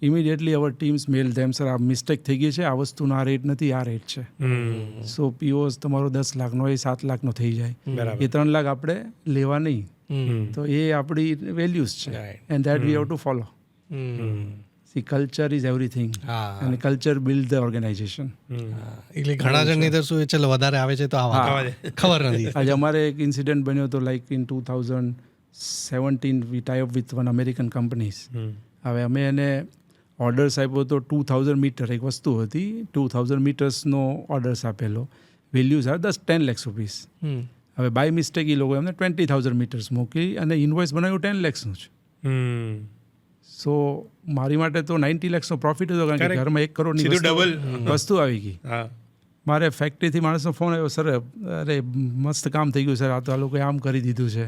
Speaker 2: ઇમિડિયેટલી અવર ટીમ્સ મેલ ધેમ, સર આ મિસ્ટેક થઈ ગઈ છે, આ વસ્તુનો આ રેટ નથી, આ રેટ છે. સો પીઓસ તમારો 10 લાખનો એ 7 લાખનો થઈ જાય, એ 3 લાખ આપણે લેવા નહીં. તો એ આપણી વેલ્યુઝ છે, and that we have two follow. C culture is everything, અને કલ્ચર બિલ્ડ ધ ઓર્ગેનાઇઝેશન.
Speaker 3: એટલે ઘણા જણની તો શું ચાલો વધારે આવે છે તો આ ખબર નથી.
Speaker 2: આજે અમારે એક ઇન્સિડન્ટ બન્યો હતો, like in 2017 we tie up with one American companies. હવે અમે એને ઓર્ડર્સ આપ્યો તો 2000 મીટર, એક વસ્તુ હતી 2000 મીટર્સનો ઓર્ડર્સ આપેલો, વેલ્યુઝ આવે 10 lakhs રૂપીસ. હવે બાય મિસ્ટેક એ લોકો અમને 20,000 મીટર્સ મોકલી અને ઇન્વોઇસ બનાવ્યું 10 lakhsનું જ. સો મારી માટે તો 90 lakhsનો પ્રોફિટ હતો, કારણ કે ઘરમાં 1 કરોડની
Speaker 1: ડબલ
Speaker 2: વસ્તુ આવી ગઈ. મારે ફેક્ટરીથી માણસનો ફોન આવ્યો, સર અરે મસ્ત કામ થઈ ગયું સર, આ તો આ લોકોએ આમ કરી દીધું છે,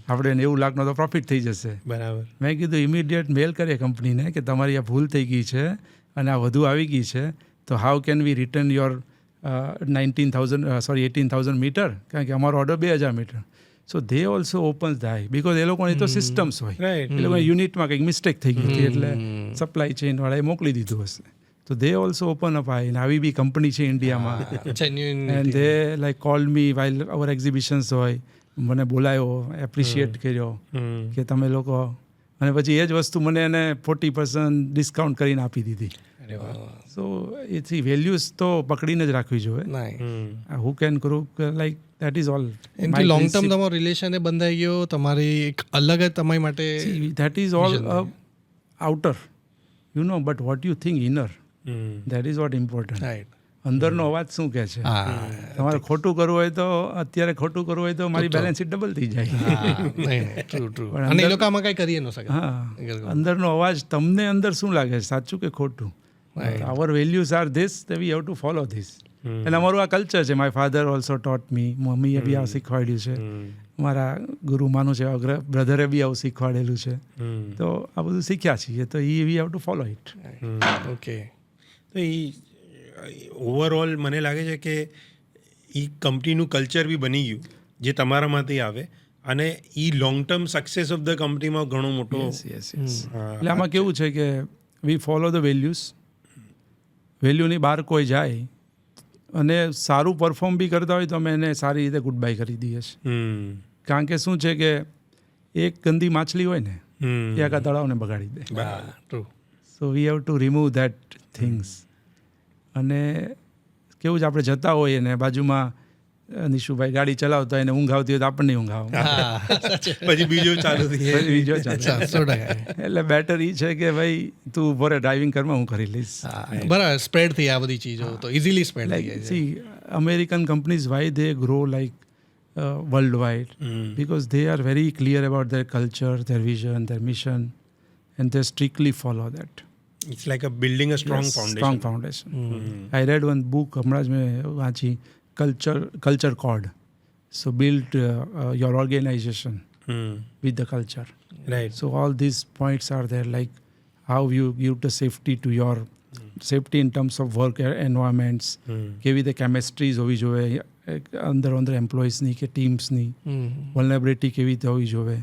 Speaker 2: આપણે 90 લાખનો તો પ્રોફિટ થઈ જશે.
Speaker 1: બરાબર.
Speaker 2: મેં કીધું ઇમિડિયેટ મેલ કરીએ કંપનીને કે તમારી આ ભૂલ થઈ ગઈ છે અને આ વધુ આવી ગઈ છે, તો how can we return your 18,000 meter, કારણ કે અમારો order 2,000 meter. So they also opens the eye, because એ લોકોની તો સિસ્ટમ્સ હોય, એ લોકોની યુનિટમાં કંઈક મિસ્ટેક થઈ ગઈ હતી, એટલે સપ્લાય ચેઇનવાળાએ મોકલી દીધું હશે. તો they also open up I, આવી બી કંપની છે ઇન્ડિયામાં, and they like call me while our exhibitions હોય, મને બોલાયો, એપ્રિશિએટ કર્યો કે તમે લોકો, અને પછી એ જ વસ્તુ મને એને 40% ડિસ્કાઉન્ટ કરીને આપી દીધી. સો એથી વેલ્યુઝ તો પકડીને જ રાખવી જોઈએ. Who can group like that is all.
Speaker 3: એનાથી લોંગ ટર્મ તમારો રિલેશન બંધાઈ ગયો, તમારી એક અલગ જ તમારી માટે,
Speaker 2: that is all outer, you know, but what you think inner, that is what important. અંદરનો અવાજ શું કહે છે. તમારે ખોટું કરવું હોય તો, અત્યારે ખોટું કરવું હોય તો મારી બેલેન્સ શીટ ડબલ થઈ જાય.
Speaker 3: અને એ લોકો આમાં કઈ કરી ન શકે.
Speaker 2: હા, અંદરનો અવાજ તમને અંદર શું લાગે છે, સાચું કે ખોટું. Our values are this, that we have to follow this. અને અમારું આ કલ્ચર છે. માય ફાધર ઓલ્સો ટોટ મી, મમ્મીએ બી આવું શીખવાડ્યું છે, મારા ગુરુ માનું છે, બ્રધરે બી આવું શીખવાડેલું છે, તો આ બધું શીખ્યા છીએ, તો વી have two follow it.
Speaker 3: Okay.
Speaker 1: તો એ ઓવરઓલ મને લાગે છે કે એ કંપનીનું કલ્ચર બી બની ગયું જે તમારામાંથી આવે, અને એ long term success of the કંપનીમાં ઘણો મોટો.
Speaker 2: એટલે આમાં કેવું છે કે વી ફોલો ધ વેલ્યુઝ, વેલ્યુની બહાર કોઈ જાય અને સારું પરફોર્મ બી કરતા હોય તો અમે એને સારી રીતે ગુડ બાય કરી દઈએ છીએ. કારણ કે શું છે કે એક ગંદી માછલી હોય ને એ આખા તળાવને બગાડી દે.
Speaker 3: True.
Speaker 2: So we have to remove that things. અને કેવું છે, આપણે જતા હોઈએ ને બાજુમાં નિશુભાઈ ગાડી ચલાવતા હોય ને ઊંઘ આવતી હોય તો આપણને ઊંઘ આવે,
Speaker 1: પછી બીજો ચાલુ થઈ જાય.
Speaker 2: પછી બીજો ચાલે. એટલે બેટર એ છે કે ભાઈ તું ઉભો રહે, ડ્રાઇવિંગ કરમાં હું કરી લઈશ.
Speaker 3: બરાબર, સ્પ્રેડ થઈ આ બધી ચીજો તો ઇઝીલી સ્પ્રેડ થઈ જાય છે.
Speaker 2: See, American companies, why they grow like worldwide? Because they are very clear about their culture, their vision, their mission, and they strictly follow that.
Speaker 1: It's like a building a strong
Speaker 2: Yes,
Speaker 1: foundation.
Speaker 2: Strong foundation. I read one book, હમણાં જ મેં વાંચી, culture code. So build your organization with the culture.
Speaker 1: Right.
Speaker 2: So all these points are there, like how you give the safety to your safety in terms of work environments, કેવી રીતે કેમેસ્ટ્રીઝ હોવી જોઈએ અંદર એમ્પ્લોઈઝની કે ટીમ્સની, વલ્નરેબિલિટી કેવી રીતે હોવી જોઈએ.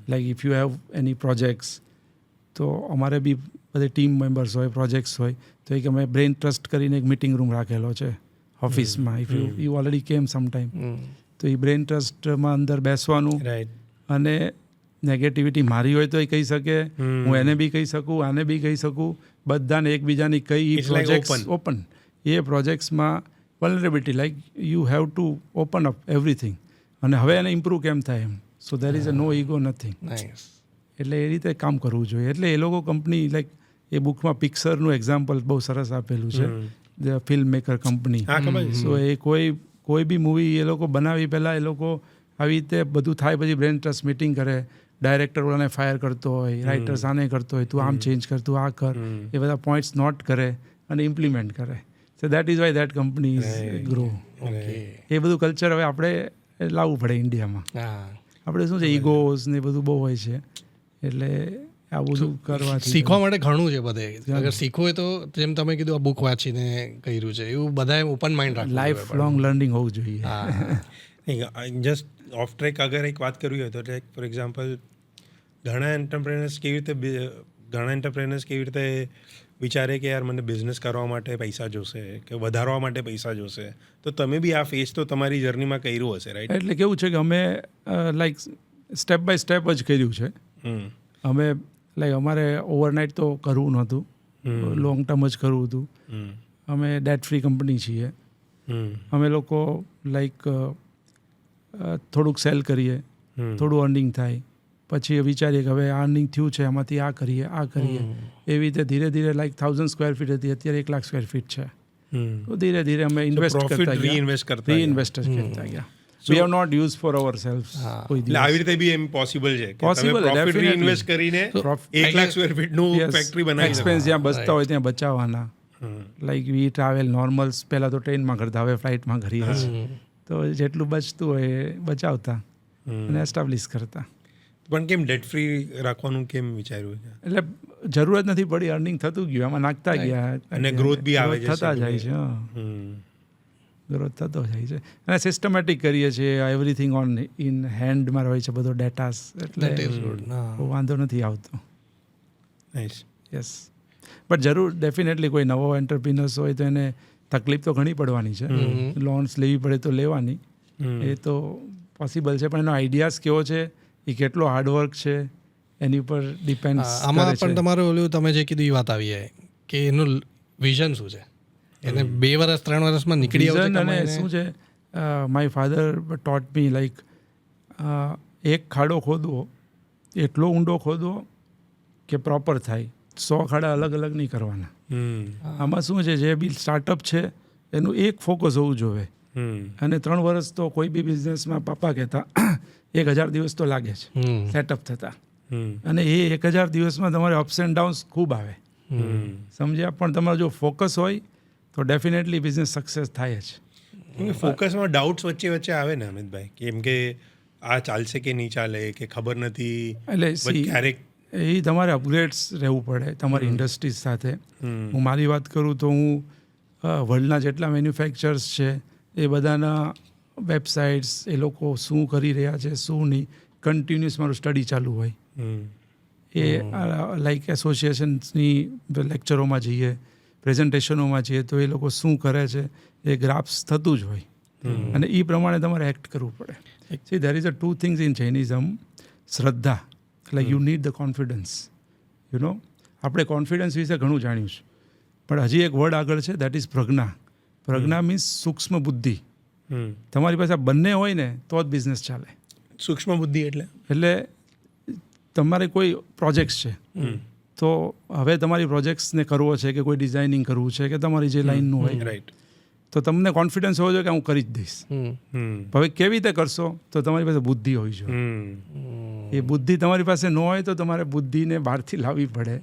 Speaker 2: Like if you have any projects, તો અમારે બી બધે ટીમ મેમ્બર્સ હોય, પ્રોજેક્ટ્સ હોય, તો એક અમે બ્રેઇન ટ્રસ્ટ કરીને એક મિટિંગ રૂમ રાખેલો છે ઓફિસમાં. ઇફ યુ ઓલરેડી કેમ સમટાઈમ, તો એ બ્રેઇન ટ્રસ્ટમાં અંદર બેસવાનું,
Speaker 1: Right.
Speaker 2: અને નેગેટિવિટી મારી હોય તો એ કહી શકે, હું એને બી કહી શકું, આને બી કહી શકું, બધાને એકબીજાની કઈ
Speaker 1: It's like
Speaker 2: પ્રોજેક્ટ્સ ઓપન. એ પ્રોજેક્ટ્સમાં vulnerability, like you have to open up everything, અને હવે એને ઇમ્પ્રૂવ કેમ થાય એમ. So there is a no ego, nothing.
Speaker 3: Nice.
Speaker 2: એટલે એ રીતે કામ કરવું જોઈએ. એટલે એ લોકો કંપની, લાઈક એ બુકમાં પિક્ચરનું એક્ઝામ્પલ બહુ સરસ આપેલું છે, ધ ફિલ્મ મેકર કંપની.
Speaker 1: હા, ખબર છે.
Speaker 2: સો એ કોઈ બી મૂવી એ લોકો બનાવી પહેલાં એ લોકો આવી રીતે બધું થાય, પછી બ્રેન ટ્રસ્ટ મીટિંગ કરે, ડાયરેક્ટર વાળાને ફાયર કરતો હોય, રાઇટર્સ આને કરતો હોય, તું આમ ચેન્જ કર, તું આ કર, એ બધા પોઈન્ટ્સ નોટ કરે અને ઇમ્પ્લિમેન્ટ કરે. So that is why that company is grow. એ બધું કલ્ચર હવે આપણે લાવવું પડે ઇન્ડિયામાં. આપણે શું છે, ઈગોઝ ને બધું બહુ હોય છે, એટલે આ બધું કરવાથી
Speaker 3: શીખવા માટે ઘણું છે બધે. અગર શીખવું હોય તો જેમ તમે કીધું, આ બુક વાંચીને કર્યું છે, એવું બધાએ ઓપન માઇન્ડ રાખવું.
Speaker 2: લાઈફ લોંગ લર્નિંગ હોવું જોઈએ.
Speaker 1: જસ્ટ ઓફ ટ્રેક અગર એક વાત કરવી હોય તો, ફોર એક્ઝામ્પલ, ઘણા એન્ટરપ્રેનર્સ કેવી રીતે વિચારે કે યાર મને બિઝનેસ કરવા માટે પૈસા જોશે કે વધારવા માટે પૈસા જોશે, તો તમે બી આ ફેસ તો તમારી જર્નીમાં કર્યું હશે, રાઈટ?
Speaker 2: એટલે કેવું છે કે અમે લાઈક સ્ટેપ બાય સ્ટેપ જ કર્યું છે. અમે લાઈક અમારે ઓવરનાઇટ તો કરવું નહોતું, લોંગ ટર્મ જ કરવું હતું. અમે ડેટ ફ્રી કંપની છીએ. અમે લોકો લાઈક થોડુંક સેલ કરીએ, થોડું અર્નિંગ થાય, પછી વિચારીએ કે હવે અર્નિંગ થયું છે, એમાંથી આ કરીએ. એવી રીતે ધીરે ધીરે લાઈક 1000 સ્ક્વેર ફીટ હતી, અત્યારે 1 લાખ સ્ક્વેર ફીટ છે. તો ધીરે ધીરે અમે ઇન્વેસ્ટ કરતા ગયા. We have not used for ourselves.
Speaker 1: એટલે આવી રીતે બી એમ પોસિબલ છે કે તમે પ્રોફિટ રીઇન્વેસ્ટ કરીને 1 લાખ સ્ક્વેર ફીટ નું ફેક્ટરી બનાવી શકો.
Speaker 2: એક્સપેન્સ જ્યાં બચતા હોય ત્યાં બચાવવાના. લાઈક વી ટ્રાવેલ નોર્મલ્સ પહેલાં તો ટ્રેનમાં કરતા, હવે ફ્લાઇટમાં કરીએ છીએ. તો જેટલું બચતું હોય એ બચાવતા અને એસ્ટાબ્લિશ કરતા.
Speaker 1: પણ કેમ ડેટ ફ્રી રાખવાનું કેમ વિચાર્યું છે?
Speaker 2: એટલે જરૂરત નથી પડી, અર્નિંગ થતું ગયું, એમાં નાખતા ગયા
Speaker 1: અને ગ્રોથ બી આવે છે,
Speaker 2: થતા જાય છે. ગ્રોથ થતો જાય છે અને સિસ્ટમેટિક કરીએ છીએ. એવરીથિંગ ઓન ઇન હેન્ડમાં હોય છે બધો ડેટાસ, એટલે વાંધો નથી આવતો.
Speaker 1: નાઇસ.
Speaker 2: યસ, બટ જરૂર ડેફિનેટલી કોઈ નવો એન્ટરપ્રિનર્સ હોય તો એને તકલીફ તો ઘણી પડવાની છે. લોન્સ લેવી પડે તો લેવાની, એ તો પોસિબલ છે, પણ એનો આઈડિયાઝ કેવો છે, એ કેટલો હાર્ડવર્ક છે, એની ઉપર ડિપેન્ડ.
Speaker 3: આમાં પણ તમારું ઓલું તમે જે કીધું એ વાત આવી જાય કે એનું વિઝન શું છે, એને 2 વર્ષ 3 વર્ષમાં નીકળી આવે.
Speaker 2: અને શું છે, my father taught me like એક ખાડો ખોદવો, એટલો ઊંડો ખોદવો કે પ્રોપર થાય. 100 ખાડા અલગ અલગ નહીં કરવાના. આમાં શું છે, જે બી સ્ટાર્ટઅપ છે એનું એક ફોકસ હોવું જોઈએ. અને 3 વર્ષ તો કોઈ બી બિઝનેસમાં પપ્પા કહેતા 1000 દિવસ તો લાગે છે સેટઅપ થતા. અને એ 1000 દિવસમાં તમારે અપ્સ એન્ડ ડાઉન્સ ખૂબ આવે, સમજ્યા? પણ તમારો જો ફોકસ હોય તો ડેફિનેટલી બિઝનેસ સક્સેસ થાય જ.
Speaker 1: ફોકસમાં ડાઉટ્સ વચ્ચે આવે ને અમિતભાઈ, કેમ કે આ ચાલશે કે નહીં ચાલે, કે ખબર નથી.
Speaker 2: એટલે
Speaker 1: ક્યારેક
Speaker 2: એ તમારે અપગ્રેડ્સ રહેવું પડે તમારી ઇન્ડસ્ટ્રીઝ સાથે. હું મારી વાત કરું તો હું વર્લ્ડના જેટલા મેન્યુફેક્ચર્સ છે એ બધાના વેબસાઇટ્સ, એ લોકો શું કરી રહ્યા છે શું નહીં, કન્ટિન્યુઅસ મારું સ્ટડી ચાલુ હોય. એ લાઈક એસોસિએશન્સની લેક્ચરોમાં જઈએ, પ્રેઝન્ટેશનોમાં જઈએ, તો એ લોકો શું કરે છે એ ગ્રાફ્સ થતું જ હોય, અને એ પ્રમાણે તમારે એક્ટ કરવું પડે. See, there is a 2 things in Jainism. શ્રદ્ધા, like you need the confidence. You know, આપણે કોન્ફિડન્સ વિશે ઘણું જાણ્યું છે, પણ હજી એક વર્ડ આગળ છે, that is Pragya. Pragya means સૂક્ષ્મ બુદ્ધિ. તમારી પાસે આ બંને હોય ને તો જ બિઝનેસ ચાલે.
Speaker 1: સૂક્ષ્મ બુદ્ધિ એટલે
Speaker 2: તમારે કોઈ પ્રોજેક્ટ્સ છે, તો હવે તમારી પ્રોજેક્ટ્સને કરવો છે કે કોઈ ડિઝાઇનિંગ કરવું છે કે તમારી જે લાઇનનું હોય,
Speaker 1: રાઈટ,
Speaker 2: તો તમને કોન્ફિડન્સ હોવો જોઈએ કે હું કરી જ દઈશ. હવે કેવી રીતે કરશો? તો તમારી પાસે બુદ્ધિ હોવી જોઈએ. એ બુદ્ધિ તમારી પાસે ન હોય તો તમારે બુદ્ધિને બહારથી લાવવી પડે,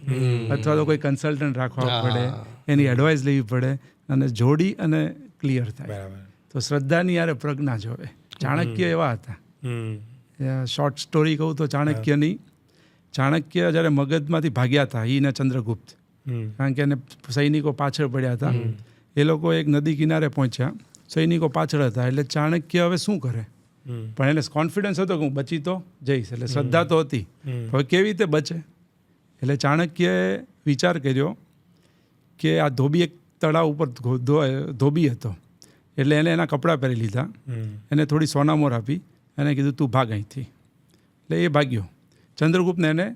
Speaker 2: અથવા તો કોઈ કન્સલ્ટન્ટ રાખવા પડે, એની એડવાઇસ લેવી પડે, અને જોડી અને ક્લિયર થાય.
Speaker 1: બરાબર.
Speaker 2: તો શ્રદ્ધાની યારે પ્રજ્ઞા જોવે. ચાણક્ય એવા હતા. શોર્ટ સ્ટોરી કહું તો ચાણક્ય જ્યારે મગધમાંથી ભાગ્યા હતા, ઈ ને ચંદ્રગુપ્ત, કારણ કે એને સૈનિકો પાછળ પડ્યા હતા. એ લોકો એક નદી કિનારે પહોંચ્યા, સૈનિકો પાછળ હતા, એટલે ચાણક્ય હવે શું કરે? પણ એને કોન્ફિડન્સ હતો કે હું બચી તો જઈશ, એટલે શ્રદ્ધા તો હતી. હવે કેવી રીતે બચે? એટલે ચાણક્યએ વિચાર કર્યો કે આ ધોબી એક તળાવ ઉપર ધોબી હતો, એટલે એને એના કપડાં પહેરી લીધા, એને થોડી સોનામોર આપી, એને કીધું તું ભાગ અહીંથી. એટલે એ ભાગ્યો. ચંદ્રગુપ્તને એને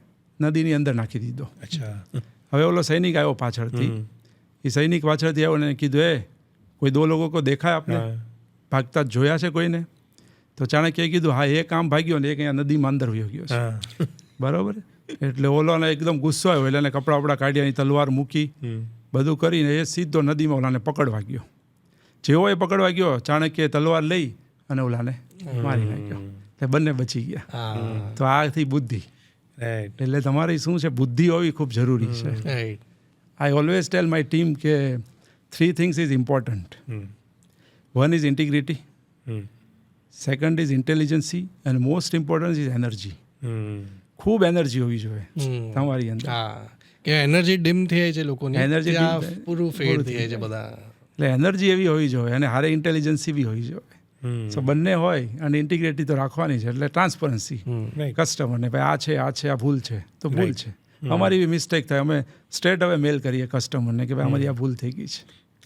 Speaker 2: નદીની અંદર નાખી દીધો. હવે ઓલો સૈનિક આવ્યો પાછળથી, એ સૈનિક પાછળથી આવ્યો ને કીધું, કોઈ દો લોકો કો દેખાય આપને? ભાગતા જ જોયા છે કોઈને? તો ચાણક્યએ કીધું, હા, એક આમ ભાગ્યો ને એક અહીંયા નદીમાં અંદર વયો ગયો છે. બરાબર. એટલે ઓલોને એકદમ ગુસ્સો આવ્યો, એટલે એને કપડાં વપડા કાઢ્યા, તલવાર મૂકી, બધું કરીને એ સીધો નદીમાં ઓલાને પકડવા ગયો. જેવો એ પકડવા ગયો, ચાણક્યએ તલવાર લઈ અને ઓલાને મારી નાખ્યો. એટલે બંને બચી ગયા. તો આથી બુદ્ધિ. એટલે તમારી શું છે, બુદ્ધિ હોવી ખૂબ જરૂરી છે. I always tell my team કે 3 things is important. 1 is integrity, second is intelligence, અને મોસ્ટ ઇમ્પોર્ટન્ટ ઇઝ એનર્જી. ખૂબ એનર્જી હોવી જોઈએ તમારી અંદર.
Speaker 3: કે એનર્જી ડીમ થઈ જાય છે લોકોની,
Speaker 2: એનર્જી
Speaker 3: પૂરું ફેડ થઈ જાય છે બધા.
Speaker 2: એટલે એનર્જી એવી હોવી જોઈએ, અને હારે ઇન્ટેલિજન્સી બી હોવી જોઈએ. સો બંને હોય, અને ઇન્ટિગ્રિટી તો રાખવાની છે. એટલે ટ્રાન્સપરન્સી કસ્ટમરને, ભાઈ આ છે, આ ભૂલ છે તો ભૂલ છે. અમારી બી મિસ્ટેક થાય, અમે સ્ટ્રેટ હવે મેલ કરીએ કસ્ટમરને કે ભાઈ અમારી આ ભૂલ થઈ ગઈ છે.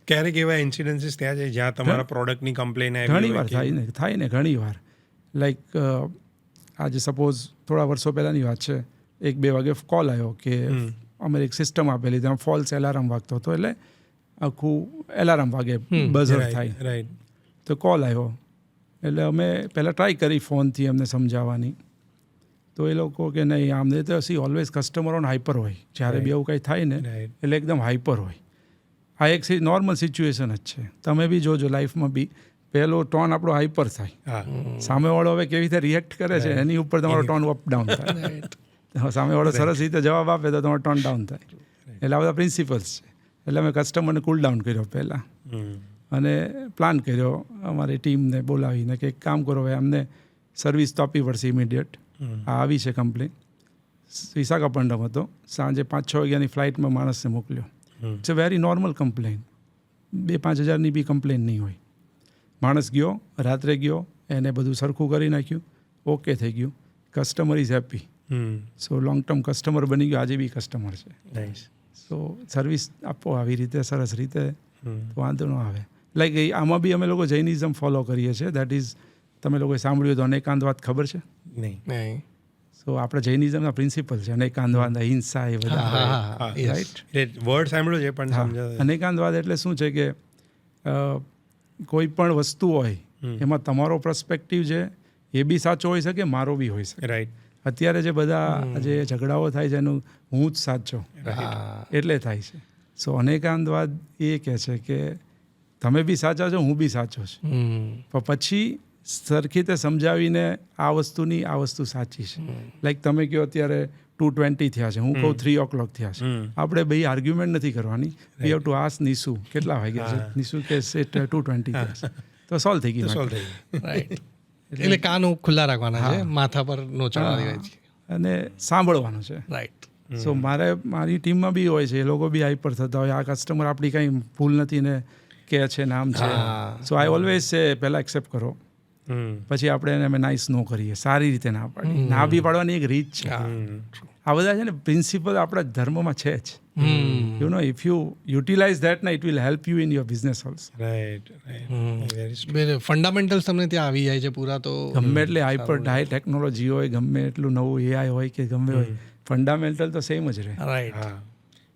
Speaker 1: ક્યારેક એવા ઇન્સિડન્સીસ થયા છે જ્યાં તમારા પ્રોડક્ટની કમ્પ્લેન આવી?
Speaker 2: ઘણી વાર થાય ને ઘણી વાર. લાઈક આજે સપોઝ થોડા વર્ષો પહેલાંની વાત છે, 1-2 વાગે કોલ આવ્યો કે અમે એક સિસ્ટમ આપેલી, તેમાં ફોલ્સ એલાર્મ વાગતો હતો, એટલે આખું એલાર્મ વાગે, બઝર થાય.
Speaker 1: રાઈટ.
Speaker 2: તો કોલ આવ્યો, એટલે અમે પહેલાં ટ્રાય કરી ફોનથી એમને સમજાવવાની, તો એ લોકો કે નહીં, આમને તો ઓલવેઝ કસ્ટમર ઓન હાઈપર હોય. જ્યારે બી એવું કંઈ થાય ને એટલે એકદમ હાઈપર હોય. આ એક નોર્મલ સિચ્યુએશન જ છે. તમે બી જોજો લાઈફમાં બી, પહેલો ટોન આપણો હાઈપર થાય, સામેવાળો હવે કેવી રીતે રિએક્ટ કરે છે એની ઉપર તમારો ટોન અપ ડાઉન થાય. સામેવાળો સરસ રીતે જવાબ આપે તો તમારો ટોન ડાઉન થાય. એટલે આ બધા પ્રિન્સિપલ્સ છે. એટલે અમે કસ્ટમરને કૂલ ડાઉન કર્યો પહેલાં, અને પ્લાન કર્યો અમારી ટીમને બોલાવીને કે એક કામ કરો, ભાઈ અમને સર્વિસ તો આપવી પડશે ઇમિડિયેટ. આ આવી છે કમ્પ્લેન, વિશાખાપટ્ટનમ હતો, સાંજે 5-6 વાગ્યાની ફ્લાઇટમાં માણસને મોકલ્યો. It's a very normal complain, 2-5 હજારની બી કમ્પ્લેન નહીં હોય. માણસ ગયો, રાત્રે ગયો, એને બધું સરખું કરી નાખ્યું, ઓકે થઈ ગયું, customer is happy. So long term customer બની ગયો, આજે બી કસ્ટમર છે. સો સર્વિસ આપો આવી રીતે, સરસ રીતે, તો વાંધો ન આવે. લાઈક આમાં બી અમે લોકો જૈનિઝમ ફોલો કરીએ છીએ. દેટ ઇઝ, તમે લોકોએ સાંભળ્યું તો અનેકાંતવાદ ખબર છે?
Speaker 3: નહીં.
Speaker 2: સો આપણે જૈનિઝમના પ્રિન્સિપલ છે, અનેકાંતવાદ, અહિંસા, એ બધા.
Speaker 1: રાઈટ. વર્ડ સાંભળ્યો છે પણ સમજાય.
Speaker 2: અનેકાંતવાદ એટલે શું છે કે કોઈ પણ વસ્તુ હોય એમાં તમારો પર્સપેક્ટિવ છે એ બી સાચો હોઈ શકે, મારો બી હોઈ શકે.
Speaker 1: રાઈટ.
Speaker 2: અત્યારે જે બધા જે ઝઘડાઓ થાય છે એનું હું જ સાચો એટલે થાય છે. સો અનેકાંતવાદ એ કહે છે કે તમે બી સાચા છો, હું બી સાચો છું, પણ પછી સરખી રીતે સમજાવીને આ વસ્તુ સાચી છે. લાઈક તમે કહો અત્યારે 2:20 થયા છે, હું કહું 3 o'clock થયા છે, આપણે ભાઈ આર્ગ્યુમેન્ટ નથી કરવાની. વી હેવ ટુ આસ્ક નિશુ કેટલા વાગ્યા છે, નિશુ કે 2:20 થયા છે, તો સોલ્વ થઈ ગયું.
Speaker 3: રાઈટ. એટલે કાન ખુલ્લા રાખવાના છે, માથા પર નો ચડાવી દેવાય છે,
Speaker 2: અને સાંભળવાનું છે.
Speaker 3: રાઈટ.
Speaker 2: સો મારી ટીમમાં બી હોય છે, એ લોકો બી હાઈપર થતા હોય, આ કસ્ટમર આપણી કંઈ ભૂલ નથી ને કે છે નામ છે. સો આઈ ઓલવેઝ છે પહેલાં એક્સેપ્ટ કરો, પછી આપણે એને અમે નાઇસ નો કરીએ, સારી રીતે ના પાડીએ. ના બી પાડવાની એક રીત છે. આ બધા છે ને પ્રિન્સિપલ આપણા ધર્મમાં છે જ. You know, if you utilize that, it will help you in your business also.
Speaker 1: Right very
Speaker 3: fundamentals તમને ત્યાં આવી જાય છે પૂરા, તો
Speaker 2: ગમે એટલે હાઈ ટેકનોલોજી હોય, ગમે એટલું નવું એઆઈ હોય કે ગમે હોય, ફંડામેન્ટલ તો સેમ જ રહે.
Speaker 3: રાઈટ.
Speaker 1: હા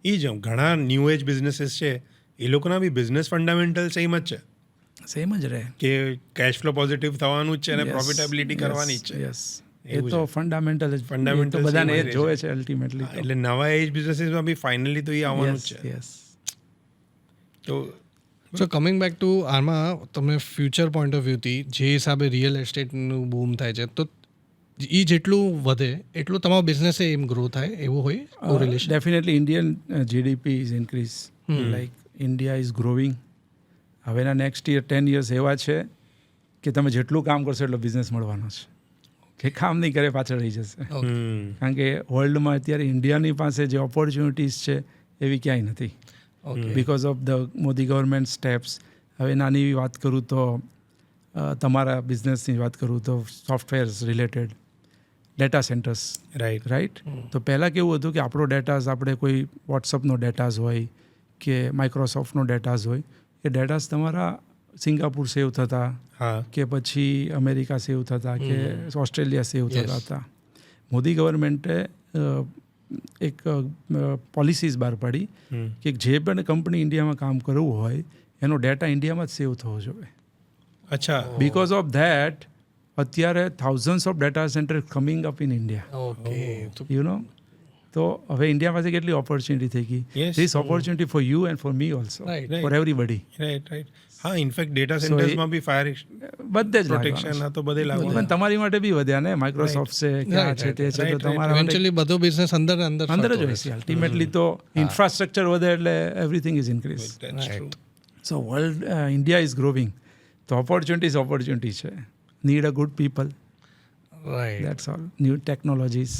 Speaker 1: એ જ ઘણા ન્યૂ એજ બિઝનેસીસ છે એ લોકોના બી બિઝનેસ ફંડામેન્ટલ સેમ જ છે
Speaker 2: સેમ જ રહે.
Speaker 1: કે કેશ ફ્લો પોઝિટિવ થવાનું જ છે અને પ્રોફિટેબિલિટી કરવાની જ છે.
Speaker 2: યસ, એ તો ફંડામેન્ટલ જ,
Speaker 1: Fundamental
Speaker 2: તો બધાને એ
Speaker 1: same
Speaker 2: જ
Speaker 1: જ
Speaker 2: જોવે છે અલ્ટિમેટલી.
Speaker 1: એટલે નવા એજ બિઝનેસીસમાં બી ફાઇનલી તો એ આવવાનું જ છે.
Speaker 2: યસ.
Speaker 1: તો
Speaker 3: સો કમિંગ બેક ટુ આમાં તમે ફ્યુચર પોઈન્ટ ઓફ વ્યૂથી જે હિસાબે રિયલ એસ્ટેટનું બૂમ થાય છે, તો એ જેટલું વધે એટલું તમારો બિઝનેસ એમ ગ્રો થાય એવું હોય relation?
Speaker 2: Definitely Indian GDP is increase. Like India is growing. હવેના નેક્સ્ટ યર 10 years એવા છે કે તમે જેટલું કામ કરશો એટલો બિઝનેસ મળવાનો છે, કે કામ નહીં કરે પાછળ રહી જશે. કારણ કે વર્લ્ડમાં અત્યારે ઇન્ડિયાની પાસે જે ઓપોર્ચ્યુનિટીઝ છે એવી ક્યાંય નથી, because of the Modi government steps. હવે નાની એવી વાત કરું તો તમારા બિઝનેસની વાત કરું તો softwares related data centres, right. તો પહેલાં કેવું હતું કે આપણો ડેટાઝ, આપણે કોઈ વોટ્સઅપનો ડેટાઝ હોય કે માઇક્રોસોફ્ટનો ડેટાઝ હોય, એ ડેટાઝ તમારા સિંગાપુર સેવ થતા, કે પછી અમેરિકા સેવ થતા, કે ઓસ્ટ્રેલિયા સેવ થતા હતા. મોદી ગવર્મેન્ટે એક પોલિસીઝ બહાર પાડી કે જે પણ કંપની ઇન્ડિયામાં કામ કરવું હોય એનો ડેટા ઇન્ડિયામાં જ સેવ થવો જોઈએ.
Speaker 1: અચ્છા.
Speaker 2: બિકોઝ ઓફ ધેટ અત્યારે thousands of data centre coming up in India.
Speaker 3: Okay.
Speaker 2: You know, તો હવે ઇન્ડિયા પાસે કેટલી ઓપોર્ચ્યુનિટી થઈ ગઈ.
Speaker 1: Yes.
Speaker 2: This opportunity for you and for me also,
Speaker 3: Right.
Speaker 2: Four everybody.
Speaker 1: Right. હા, ઇનફેક્ટ ડેટા સેન્ટર્સમાં બી ફાયર
Speaker 2: બધે જ
Speaker 1: પ્રોટેક્શન આ તો બધે
Speaker 2: પણ
Speaker 1: લાગવાનું.
Speaker 2: તમારી માટે બી વધ્યા ને, માઇક્રોસોફ્ટ છે કે આ છે તે છે, તો તમારા માટે
Speaker 3: ઇવેન્ચ્યુઅલી બધો બિઝનેસ અંદર
Speaker 2: અંદર જ હોય છે. અલ્ટિમેટલી તો ઇન્ફ્રાસ્ટ્રક્ચર વધે એટલે everything is increase.
Speaker 1: That's true.
Speaker 2: So world, India is growing, તો ઓપોર્ચ્યુનિટી છે. Need a good people,
Speaker 3: right.
Speaker 2: That's all. New technologies.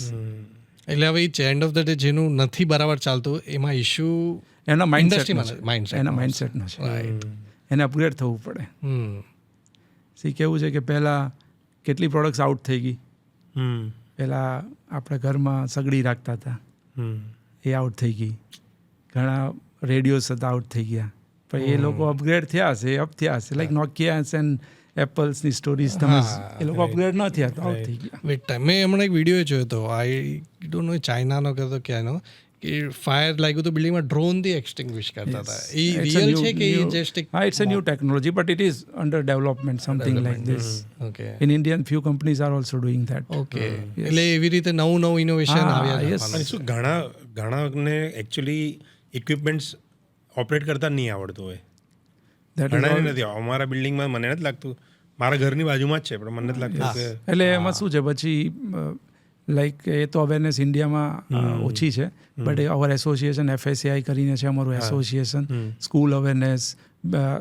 Speaker 3: એટલે હવે એ એન્ડ ઓફ ધ ડે જેનું નથી બરાબર ચાલતું એમાં ઇશ્યુ
Speaker 2: એના
Speaker 3: ઇન્ડસ્ટ્રીમાં
Speaker 2: માઇન્ડસેટ, એના માઇન્ડસેટનો છે. એને અપગ્રેડ થવું પડે. સી કેવું છે કે પહેલાં કેટલી પ્રોડક્ટ્સ આઉટ થઈ ગઈ. પહેલાં આપણે ઘરમાં સગડી રાખતા હતા, એ આઉટ થઈ ગઈ. ઘણા રેડિયોસ હતા, આઉટ થઈ ગયા. પણ એ લોકો અપગ્રેડ થયા હશે, અપ થયા હશે. લાઈક નોકિયાસ એન્ડ એપલ્સની સ્ટોરીઝ તમે, એ લોકો અપગ્રેડ ન થયા તો આઉટ થઈ ગયા.
Speaker 3: વેટ ટાઈમ મેં હમણાં એક વિડીયો જોયો હતો, આઈ ડોન્ટ નો ચાઇનાનો કે તો ક્યાંનો, કે ફાયર લાગ્યું તો બિલ્ડિંગમાં ડ્રોનથી એક્સટિંગ્વિશ કરતા હતા. એ રિયલ છે કે એ જસ્ટ એક?
Speaker 2: હા, it's a new technology, but it is under development, something like this.
Speaker 3: Okay.
Speaker 2: In Indian few companies are also doing that.
Speaker 3: Okay. એટલે એવી રીતે નવું ઇનોવેશન આવ્યા છે.
Speaker 2: yes.
Speaker 1: અને શું ઘણાને એકચ્યુઅલી ઇક્વિપમેન્ટ્સ ઓપરેટ કરતા નહીં આવડતું હોય. ઘણાને નથી. અમારા બિલ્ડિંગમાં મને નથી લાગતું, મારા ઘરની બાજુમાં જ છે પણ મને નથી લાગતું કે
Speaker 2: એટલે એમાં શું છે પછી, લાઈક એ તો અવેરનેસ ઇન્ડિયામાં ઓછી છે, બટ અવર એસોસિએશન FSAI કરીને છે અમારું association, school awareness,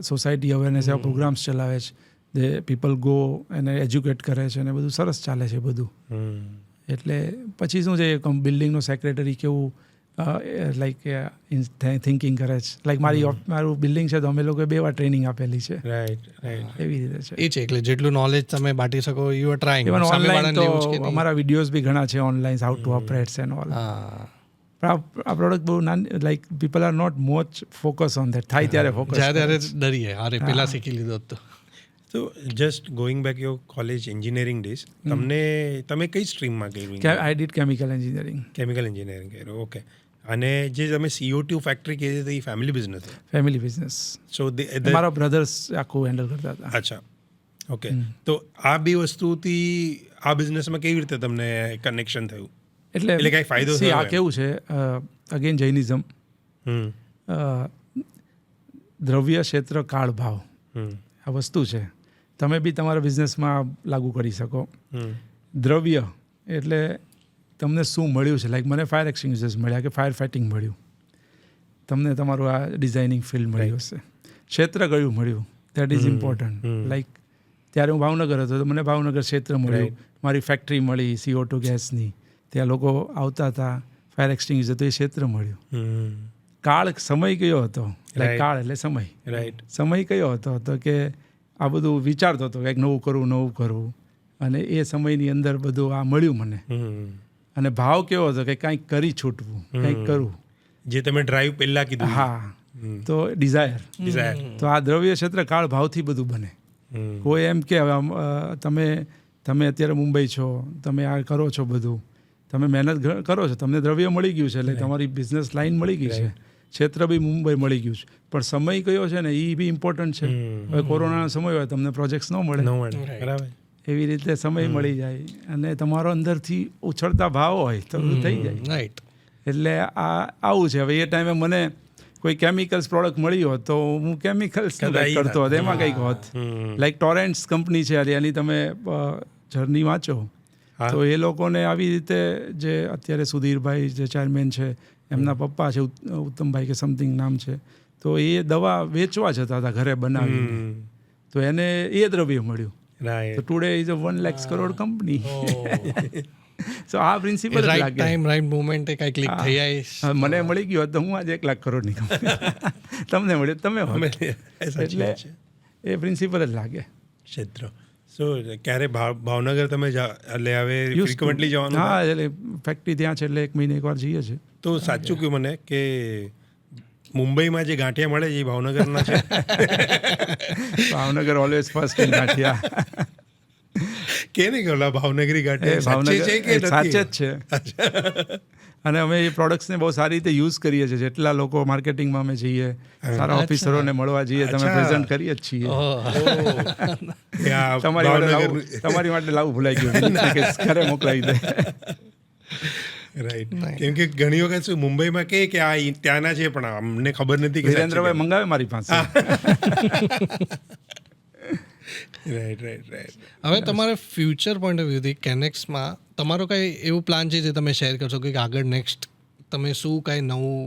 Speaker 2: society awareness, એવા પ્રોગ્રામ્સ ચલાવે છે. જે પીપલ ગો અને એજ્યુકેટ કરે છે અને બધું સરસ ચાલે છે બધું. એટલે પછી શું છે, બિલ્ડિંગનો સેક્રેટરી કેવું લાઈક થિંકિંગ કરે છે. લાઈક મારું બિલ્ડિંગ છે તો અમે લોકોએ 2 વાર ટ્રેનિંગ આપેલી છે.
Speaker 1: રાઈટ.
Speaker 2: એવી રીતે છે.
Speaker 3: એ છે એટલે જેટલું નોલેજ તમે બાંટી શકો you are trying.
Speaker 2: Even online તો અમારા વિડીયોઝ બી ઘણા છે online, how to operate and all. આ પ્રોડક્ટ બહુ નાની, like people are not much focus on that. થાય ત્યારે ફોકસ,
Speaker 3: જ્યારે ડરીએ અરે પેલા શીખી લીધો તો.
Speaker 1: તો just going back your college engineering days, તમે કઈ સ્ટ્રીમમાં કર્યું?
Speaker 2: I did chemical engineering.
Speaker 1: Chemical engineering કર્યું, ઓકે. અને જે તમે CO2 ફેક્ટરી કીધી હતી એ family business?
Speaker 2: Family business.
Speaker 1: So
Speaker 2: મારા બ્રધર્સ આખું હેન્ડલ કરતા હતા.
Speaker 1: અચ્છા, ઓકે. તો આ બે વસ્તુથી આ બિઝનેસમાં કેવી રીતે તમને કનેક્શન થયું? એટલે કાંઈ ફાયદો થયો?
Speaker 2: આ કેવું છે, અગેન જૈનિઝમ, દ્રવ્ય ક્ષેત્ર કાળ ભાવ, આ વસ્તુ છે. તમે બી તમારા બિઝનેસમાં લાગુ કરી શકો. દ્રવ્ય એટલે તમને શું મળ્યું છે, લાઈક મને ફાયર એક્સટિંગ્વિશર્સ મળ્યા કે ફાયર ફાઇટિંગ મળ્યું, તમને તમારું આ ડિઝાઇનિંગ ફિલ્ડ મળ્યું હશે. ક્ષેત્ર કયું મળ્યું, દેટ ઇઝ ઇમ્પોર્ટન્ટ. લાઈક ત્યારે હું ભાવનગર હતો તો મને ભાવનગર ક્ષેત્ર મળ્યું, મારી ફેક્ટરી મળી CO2 ગેસની, ત્યાં લોકો આવતા હતા, ફાયર એક્સટિંગ્વિશર, તો એ ક્ષેત્ર મળ્યું. કાળ, સમય કયો હતો, લાઈક કાળ એટલે સમય,
Speaker 1: રાઈટ.
Speaker 2: સમય કયો હતો તો કે આ બધું વિચારતો હતો કંઈક નવું કરવું, અને એ સમયની અંદર બધું આ મળ્યું મને. અને ભાવ કેવો હતો કે કંઈક કરી છૂટવું, કંઈક કરવું.
Speaker 1: જે તમે ડ્રાઈવ પહેલા કીધું.
Speaker 2: હા, તો ડિઝાયર. તો આ દ્રવ્ય ક્ષેત્ર કાળ ભાવથી બધું બને. કોઈ એમ કે હવે તમે અત્યારે મુંબઈ છો, તમે આ કરો છો બધું, તમે મહેનત કરો છો, તમને દ્રવ્ય મળી ગયું છે, એટલે તમારી બિઝનેસ લાઇન મળી ગઈ છે, ક્ષેત્ર બી મુંબઈ મળી ગયું છે, પણ સમય કયો છે ને એ બી ઇમ્પોર્ટન્ટ છે. હવે કોરોનાનો સમય હોય, તમને પ્રોજેક્ટ્સ ન મળે,
Speaker 1: બરાબર.
Speaker 2: એવી રીતે સમય મળી જાય અને તમારો અંદરથી ઉછળતા ભાવ હોય તો થઈ જાય.
Speaker 3: રાઈટ.
Speaker 2: એટલે આવું છે. હવે એ ટાઈમે મને કોઈ કેમિકલ્સ પ્રોડક્ટ મળી હોત તો હું કેમિકલ્સ કરતો હોત, એમાં કંઈક હોત. લાઈક ટોરેન્ટ્સ કંપની છે, એની તમે જર્ની વાંચો તો એ લોકોને આવી રીતે, જે અત્યારે સુધીરભાઈ જે ચેરમેન છે, એમના પપ્પા છે ઉત્તમભાઈ કે સમથિંગ નામ છે, તો એ દવા વેચવા જતા હતા ઘરે બનાવીને, તો એને એ દ્રવ્ય મળ્યું. તો today is a 1 lakh crore company. So આ principle
Speaker 3: right time right moment એ કઈ ક્લિક થઈ જાય.
Speaker 2: મને મળી ગયું તો હું આજે 1 લાખ કરોડની કંપની, તમને મળ્યું તમે. એટલે એ પ્રિન્સિપલ જ લાગે.
Speaker 1: ક્ષેત્ર. સો ક્યારે ભાવનગર તમે એટલે હવે ફ્રિકવન્ટલી જવાનું?
Speaker 2: હા, એટલે ફેક્ટરી ત્યાં છે, એટલે 1 મહિને એકવાર જઈએ છીએ.
Speaker 1: તો સાચું કહ્યું મને કે મુંબઈમાં જે ગાંઠિયા મળે છે એ ભાવનગરના છે.
Speaker 2: ભાવનગર ઓલવેઝ ફર્સ્ટ ઇન ગાંઠિયા.
Speaker 1: કે નહીં કે ભાવનગરી ગાંઠિયા
Speaker 2: સાચે જ છે. અને અમે એ પ્રોડક્ટ્સને બહુ સારી રીતે યુઝ કરીએ છીએ. જેટલા લોકો માર્કેટિંગમાં અમે જઈએ, સારા ઓફિસરોને મળવા જઈએ, તમે પ્રેઝન્ટ કરીએ જ છીએ. તમારી માટે લાવું ભૂલાઈ ગયું, ઘરે મોકલાવી દે.
Speaker 1: રાઈટ. કેમ કે ઘણી વખત શું મુંબઈમાં કે આ ત્યાંના છે, પણ અમને ખબર નથી.
Speaker 2: વિરેન્દ્રભાઈ મંગાવે મારી પાસે.
Speaker 1: રાઈટ.
Speaker 3: હવે તમારે ફ્યુચર પોઈન્ટ ઓફ વ્યૂથી કેનેક્સમાં તમારો કઈ એવું પ્લાન છે જે તમે શેર કરશો કે આગળ નેક્સ્ટ તમે શું કાંઈ નવું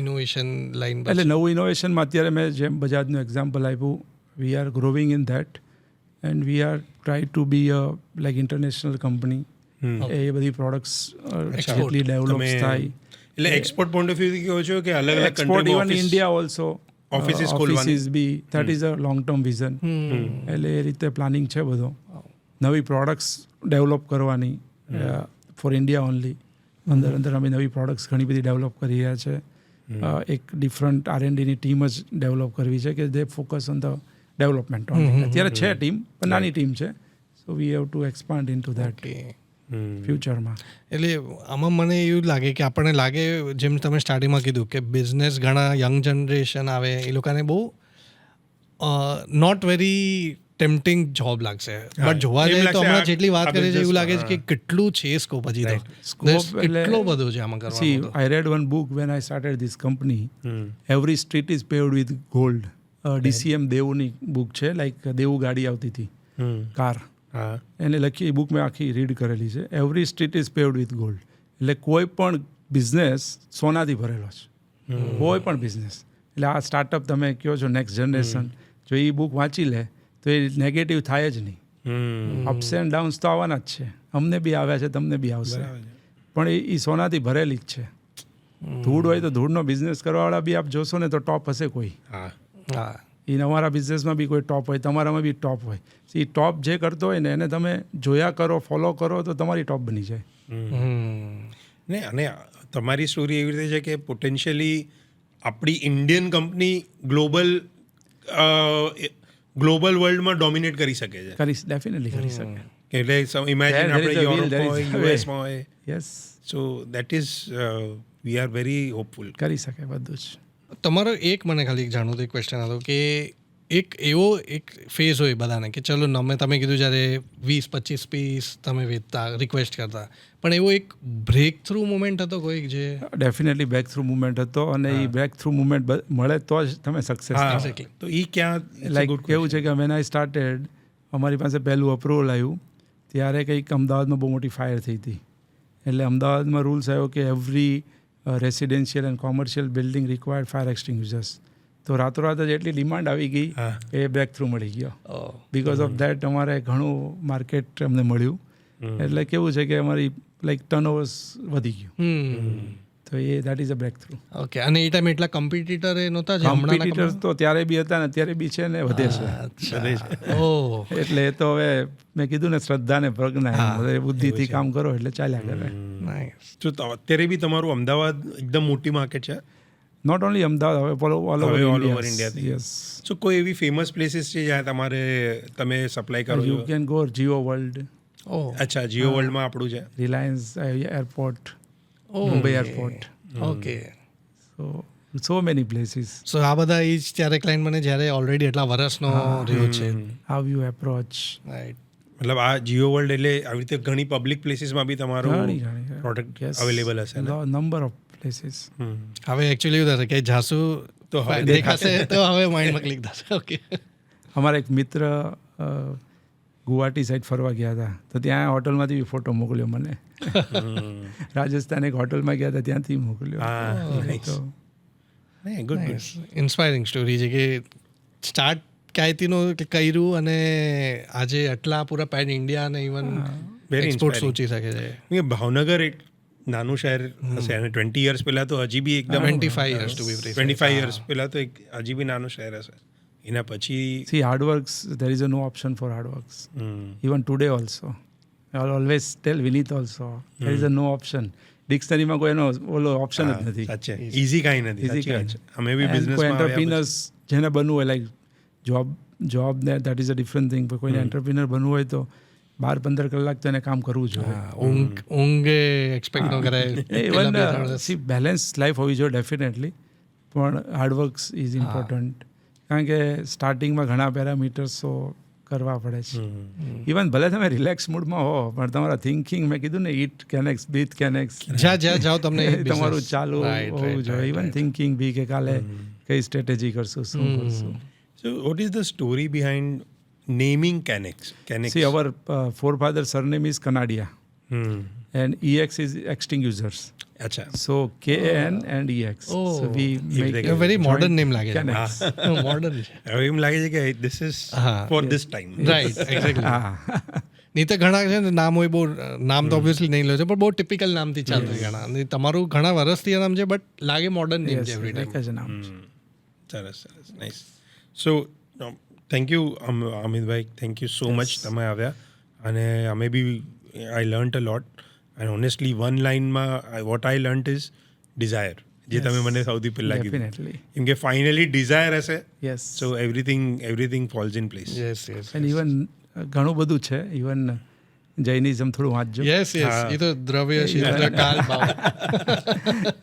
Speaker 3: ઇનોવેશન લાઈન?
Speaker 2: એટલે નવું ઇનોવેશનમાં અત્યારે મેં જેમ બજાજનું એક્ઝામ્પલ આપ્યું, we are growing in that and we are try to be a like international company. એ બધી પ્રોડક્ટ્સ જેટલી ડેવલપ થાય,
Speaker 1: એટલે એક્સપોર્ટ પોઈન્ટ ઓફ વ્યૂથી કહો છો કે અલગ અલગ
Speaker 2: export even India also
Speaker 1: offices
Speaker 2: બી, that is a long term vision. એટલે એ રીતે પ્લાનિંગ છે બધો. નવી પ્રોડક્ટ્સ ડેવલપ કરવાની ફોર ઇન્ડિયા ઓનલી. અંદર અમે નવી પ્રોડક્ટ્સ ઘણી બધી ડેવલપ કરી રહ્યા છે. એક ડિફરન્ટ R&Dની ટીમ જ ડેવલપ કરવી છે કે they focus on the development. અત્યારે છે ટીમ, પણ નાની ટીમ છે. So we have to expand in to that ફ્યુચરમાં.
Speaker 3: એટલે આમાં મને એવું લાગે કે આપણને લાગે, જેમ તમે સ્ટાર્ટિંગમાં કીધું કે બિઝનેસ ઘણા યંગ જનરેશન આવે, એ લોકોને બહુ નોટ વેરી ટેમ્પટિંગ જોબ લાગશે, બટ જોવા જઈએ તો હમણાં જેટલી વાત કરીએ છીએ એવું લાગે છે કે કેટલું છે સ્કોપ હજી. કેટલો બધો છે આમાં કરવાનો.
Speaker 2: See, I read one book when I started this company. Every street is paved with gold. DCM દેવુની બુક છે, લાઈક દેવું ગાડી આવતી હતી, કાર. એને લખી એ બુક મેં આખી રીડ કરેલી છે. Every street is paved with gold. એટલે કોઈ પણ બિઝનેસ સોનાથી ભરેલો છે, કોઈ પણ બિઝનેસ. એટલે આ સ્ટાર્ટઅપ તમે કહો છો નેક્સ્ટ જનરેશન, જો એ બુક વાંચી લે તો એ નેગેટિવ થાય જ નહીં. અપ્સ એન્ડ ડાઉન્સ તો આવવાના જ છે. અમને બી આવ્યા છે, તમને બી આવશે, પણ એ સોનાથી ભરેલી જ છે. ધૂળ હોય તો ધૂળનો બિઝનેસ કરવાવાળા બી આપ જોશો ને તો ટોપ હશે કોઈ. એ અમારા બિઝનેસમાં બી કોઈ ટોપ હોય, તમારામાં બી ટોપ હોય. એ ટોપ જે કરતો હોય ને એને તમે જોયા કરો, ફોલો કરો તો તમારી ટોપ બની જાય.
Speaker 1: ને અને તમારી સ્ટોરી એવી રીતે છે કે પોટેન્શિયલી આપણી ઇન્ડિયન કંપની ગ્લોબલ વર્લ્ડમાં ડોમિનેટ કરી શકે છે.
Speaker 2: ડેફિનેટલી કરી શકે.
Speaker 1: એટલે ઇમેજિન આપણે યુરોપમાં હોય, યુએસમાં હોય.
Speaker 2: Yes.
Speaker 1: So that is we are very hopeful.
Speaker 2: કરી શકે બધું જ.
Speaker 3: તમારો એક મને ખાલી જાણવું તો એક ક્વેશ્ચન હતો કે એક એવો એક ફેઝ હોય બધાને કે ચલો તમે કીધું જ્યારે 20-25 પીસ તમે વેચતા, રિક્વેસ્ટ કરતા, પણ એવો એક બ્રેક થ્રુ મુમેન્ટ હતો કોઈક જે?
Speaker 2: ડેફિનેટલી બ્રેક થ્રુ મુમેન્ટ હતો, અને એ બ્રેક થ્રુ મુમેન્ટ મળે તો જ તમે સક્સેસ થાઓ.
Speaker 1: તો એ ક્યાં?
Speaker 2: લાઈક કેવું છે કે વેન આઈ સ્ટાર્ટેડ, અમારી પાસે પહેલું અપ્રુવલ આવ્યું ત્યારે કંઈક અમદાવાદમાં બહુ મોટી ફાયર થઈ હતી. એટલે અમદાવાદમાં રૂલ્સ આવ્યો કે every residential and commercial building required fire extinguishers. તો રાતોરાત જ એટલી ડિમાન્ડ આવી ગઈ, એ બ્રેક થ્રુ મળી ગયો. બિકોઝ ઓફ દેટ અમારે ઘણું માર્કેટ અમને મળ્યું. એટલે કેવું છે કે અમારી લાઈક ટર્નઓવર્સ વધી ગયું. તો એ that is a breakthrough.
Speaker 3: Okay, અને એ ટાઈમે એટલા કોમ્પિટિટર એ નહોતા જે હમણાંના
Speaker 2: કોમ્પિટિટર્સ તો ત્યારે બી હતા ને અત્યારે બી છે ને વધે છે.
Speaker 3: અચ્છા. ઓહ,
Speaker 2: એટલે એ તો હવે મેં કીધું ને શ્રદ્ધા ને પ્રજ્ઞા હવે બુદ્ધિથી કામ કરો એટલે ચાલ્યા કરે.
Speaker 3: નાઇસ.
Speaker 1: તો અત્યારે બી તમારું અમદાવાદ એકદમ મોટી માર્કેટ છે.
Speaker 2: નોટ ઓનલી અમદાવાદ, હવે ઓલ
Speaker 1: હવે all
Speaker 2: ઓવર
Speaker 1: over India થઈ
Speaker 2: યસ.
Speaker 1: સો કોઈ એવી ફેમસ પ્લેસીસ છે જ્યાં તમે સપ્લાય કરો
Speaker 2: યુ
Speaker 1: છો?
Speaker 2: Can go Jio world,
Speaker 3: oh,
Speaker 1: અચ્છા, જીઓ વર્લ્ડમાં આપણું છે.
Speaker 2: Reliance airport,
Speaker 3: oh,
Speaker 2: Mumbai airport.
Speaker 3: Okay.
Speaker 2: So many places.
Speaker 3: સો આ બધા એ જ ત્યારે ક્લાઇન્ટ મને જ્યારે ઓલરેડી એટલા વર્ષનો રહ્યો છે.
Speaker 2: How you approach.
Speaker 3: રાઈટ.
Speaker 1: મતલબ આ જીઓ વર્લ્ડ એટલે આવી રીતે ઘણી પબ્લિક પ્લેસીસમાં બી તમારું
Speaker 2: ઘણી
Speaker 1: પ્રોડક્ટ અવેલેબલ હશે ને?
Speaker 2: Number of places.
Speaker 3: હવે એકચ્યુઅલી એવું થશે કે જાસુ
Speaker 1: તો હવે
Speaker 3: દેખાશે તો હવે માઇન્ડમાં ક્લિક થશે. ઓકે.
Speaker 2: અમારા એક મિત્ર ગુવાહાટી સાઈડ ફરવા ગયા હતા તો ત્યાં હોટલમાંથી ફોટો મોકલ્યો મને. રાજસ્થાન એક હોટલમાં ગયા હતા ત્યાંથી મોકલ્યો.
Speaker 1: હા, nice.
Speaker 2: તો
Speaker 1: ગુડ.
Speaker 3: ઇન્સ્પાયરિંગ સ્ટોરી છે કે સ્ટાર્ટ ક્યાંયથીનું કર્યું અને આજે આટલા પૂરા પેન ઇન્ડિયા અને ઇવન
Speaker 1: Very
Speaker 3: એક્સપોર્ટ
Speaker 1: inspiring.
Speaker 3: સોચી શકે છે.
Speaker 1: ભાવનગર એક નાનું શહેર હશે અને 20 યર્સ પહેલા તો હજી બી એકદમ
Speaker 3: 25 years to be precise.
Speaker 1: 25 years પહેલા તો હજી બી નાનું શહેર હશે. એના પછી
Speaker 2: see, hard works, there is no option for hard works. Even today also. I will always tell Vineet also, there is no option. ડિક્શનરીમાં કોઈ એનો ઓલો ઓપ્શન જ નથી.
Speaker 1: સાચે ઈઝી કાંઈ નથી.
Speaker 2: Easy
Speaker 1: સાચી વાત
Speaker 2: કાંઈ
Speaker 1: છે. અમે બી
Speaker 2: And કોઈ
Speaker 1: બિઝનેસમાં
Speaker 2: એન્ટરપ્રિનર્સ જેને બનવું હોય like job that is a different thing. કોઈને એન્ટરપ્રિનર બનવું હોય તો 12-15 કલાક તો એને કામ કરવું જોઈએ.
Speaker 3: ઊંઘ એક્સપેક્ટ ન કરાય.
Speaker 2: ઇવન સી બેલેન્સ લાઈફ હોવી જોઈએ ડેફિનેટલી, પણ હાર્ડવર્ક્સ ઇઝ ઇમ્પોર્ટન્ટ. કારણ કે સ્ટાર્ટિંગમાં ઘણા પેરામીટર્સો કરવા પડે છે. ઇવન ભલે તમે રિલેક્સ મૂડમાં હો પણ તમારા થિંકિંગ, મેં કીધું ને ઈટ કેનેક્સ, બ્રીથ કેનેક્સ,
Speaker 3: જ્યાં જાઓ તમને
Speaker 2: તમારું ચાલુ હોવું જોઈએ. ઇવન થિંકિંગ બી કે કાલે કઈ સ્ટ્રેટેજી કરશું, શું કરશું.
Speaker 1: So what is the story behind naming Kanex?
Speaker 2: See, our forefather surname is Kanadia and EX is extinguishers.
Speaker 1: અચ્છા.
Speaker 2: So KN and EX.
Speaker 3: Oh,
Speaker 2: so we make
Speaker 1: they
Speaker 3: A very modern name લાગે છે.
Speaker 2: Canex.
Speaker 3: મોડર્ન છે.
Speaker 1: હવે એમ લાગે છે કે this is for this time.
Speaker 3: Right, exactly.
Speaker 2: હા.
Speaker 3: નહીં તો ઘણા છે ને નામ હોય બહુ, નામ તો ઓબ્વિયસલી નહીં લો છે પણ બહુ ટિપિકલ નામથી ચાલતું છે ઘણા. અને તમારું ઘણા વર્ષથી આ નામ છે બટ લાગે મોડર્ન નેમ છે એવરી ટાઈમ.
Speaker 2: એક જ નામ છે.
Speaker 1: સરસ સરસ, nice. So thank you Amitbhai, thank you so much તમે આવ્યા. અને અમે બી I learnt a lot. And honestly one લાઇનમાં what I learnt is desire, જે તમે મને સૌથી પહેલાં કીધું.
Speaker 2: Definitely.
Speaker 1: કેમ કે ફાઇનલી ડિઝાયર હશે
Speaker 2: Yes.
Speaker 1: So everything falls in place.
Speaker 3: Yes yes
Speaker 2: And even ઘણું બધું છે. ઇવન જૈનિઝમ થોડું વાંચજો.
Speaker 3: Yes yes. એ તો દ્રવ્ય શીતળ કાલ ભાવ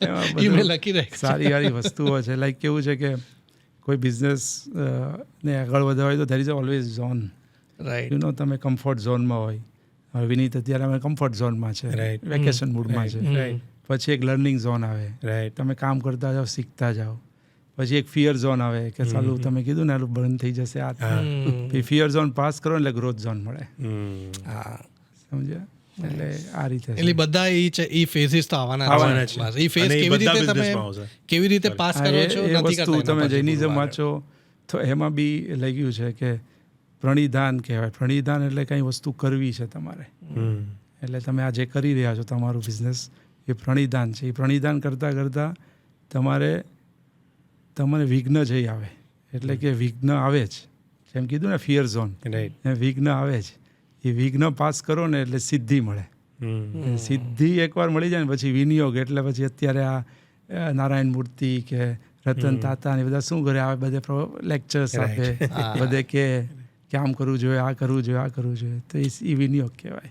Speaker 2: એમાં
Speaker 3: એ મેં
Speaker 2: બધું
Speaker 3: લખી રાખ્યું.
Speaker 2: સારી સારી વસ્તુઓ છે. લાઈક કેવું છે કે કોઈ બિઝનેસ ને આગળ વધવા હોય તો there is always zone.
Speaker 3: Right.
Speaker 2: તમે કમ્ફર્ટ ઝોનમાં હોય. હવે વિનીત અત્યારે અમે કમ્ફર્ટ ઝોનમાં છે,
Speaker 1: Right.
Speaker 2: વેકેશન મૂડમાં છે.
Speaker 1: Right.
Speaker 2: પછી એક લર્નિંગ ઝોન આવે,
Speaker 1: રાઈટ.
Speaker 2: તમે કામ કરતા જાઓ, શીખતા જાઓ. પછી એક ફિયર ઝોન આવે કે ચાલુ તમે કીધું ને આલું બંધ થઈ જશે આ. ફિયર ઝોન પાસ કરો એટલે ગ્રોથ ઝોન મળે.
Speaker 3: હા,
Speaker 2: સમજ્યા? એટલે આ રીતે છે.
Speaker 3: એટલે બધા એ ફેઝિસ તો આવવાના
Speaker 1: આવવાના
Speaker 3: છે.
Speaker 1: છે.
Speaker 3: બસ એ ફેઝ
Speaker 1: અને એ
Speaker 3: કેવી
Speaker 1: બધા
Speaker 3: રીતે તમે
Speaker 1: businessમાં આવશે.
Speaker 3: કેવી રીતે પાસ
Speaker 2: હા,
Speaker 3: કરો
Speaker 2: એ-
Speaker 3: છો
Speaker 2: એ
Speaker 3: નથી
Speaker 2: વસ્તુ
Speaker 3: કરતા.
Speaker 2: તમે
Speaker 3: એના
Speaker 2: જૈનિઝમ
Speaker 3: પછી
Speaker 2: વાંચો તો એમાં બી લખ્યું છે કે પ્રણિધાન કહેવાય. પ્રણિધાન એટલે કંઈ વસ્તુ કરવી છે તમારે. એટલે તમે આ જે કરી રહ્યા છો તમારું બિઝનેસ એ પ્રણિધાન છે. એ પ્રણિધાન કરતાં કરતાં તમને વિઘ્ન જઈ આવે. એટલે કે વિઘ્ન આવે જ, જેમ કીધું ને ફિયર ઝોન,
Speaker 1: રાઈટ.
Speaker 2: એ વિઘ્ન આવે જ. એ વિઘ્ન પાસ કરો ને એટલે સિદ્ધિ મળે. સિદ્ધિ એકવાર મળી જાય ને પછી વિનિયોગ, એટલે પછી અત્યારે આ નારાયણ મૂર્તિ કે રતન તાતા ને બધા શું કરે, આ બધે લેક્ચર્સ આપે, બધે કે આમ કરવું જોઈએ, આ કરવું જોઈએ, આ કરવું જોઈએ. તો એ વિનિયોગ કહેવાય.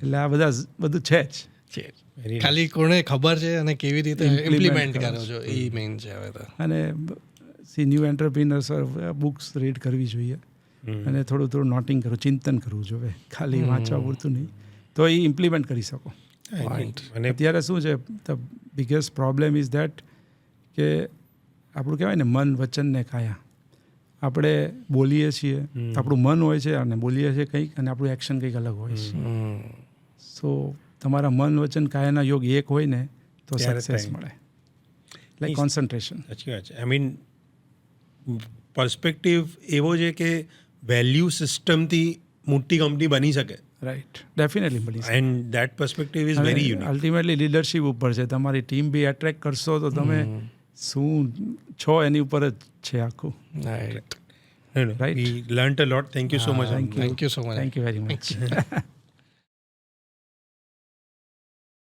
Speaker 2: એટલે આ બધું છે જ.
Speaker 3: છે. ખાલી કોને ખબર છે અને કેવી રીતે
Speaker 2: Implement
Speaker 3: ઇમ્પ્લિમેન્ટ
Speaker 2: કરો
Speaker 3: કરો છો એ મેઇન છે હવે તો.
Speaker 2: અને ન્યૂ એન્ટરપ્રિનર્સ બુક્સ રીડ કરવી જોઈએ અને થોડું થોડું નોટિંગ કરવું, ચિંતન કરવું જોઈએ, ખાલી વાંચવા પૂરતું નહીં. તો એ ઇમ્પ્લિમેન્ટ કરી શકો.
Speaker 1: અને
Speaker 2: અત્યારે શું છે, the biggest problem is that કે આપણું કહેવાય ને મન, વચન ને કાયા. આપણે બોલીએ છીએ, આપણું મન હોય છે અને બોલીએ છીએ કંઈક, અને આપણું એક્શન કંઈક અલગ હોય છે. સો તમારા મન, વચન, કાયાના યોગ એક હોય ને તો
Speaker 1: ત્યારે
Speaker 2: સક્સેસ
Speaker 1: થાય.
Speaker 2: મળે. Like concentration.
Speaker 1: સાચી વાત છે. આઈ મીન પર્સ્પેક્ટિવ એવો છે કે વેલ્યુ સિસ્ટમથી મોટી કંપની બની શકે
Speaker 2: રાઈટ ડેફિનેટલી મળી શકે.
Speaker 1: And that perspective is very unique.
Speaker 2: Ultimately leadership ઉપર છે. તમારી ટીમ બી એટ્રેક્ટ કરશો તો તમે શું છો એની ઉપર જ છે આખું.
Speaker 3: Right
Speaker 1: Right. We learnt a lot. Thank you so much.
Speaker 3: Thank you so much.
Speaker 2: Thank you very much.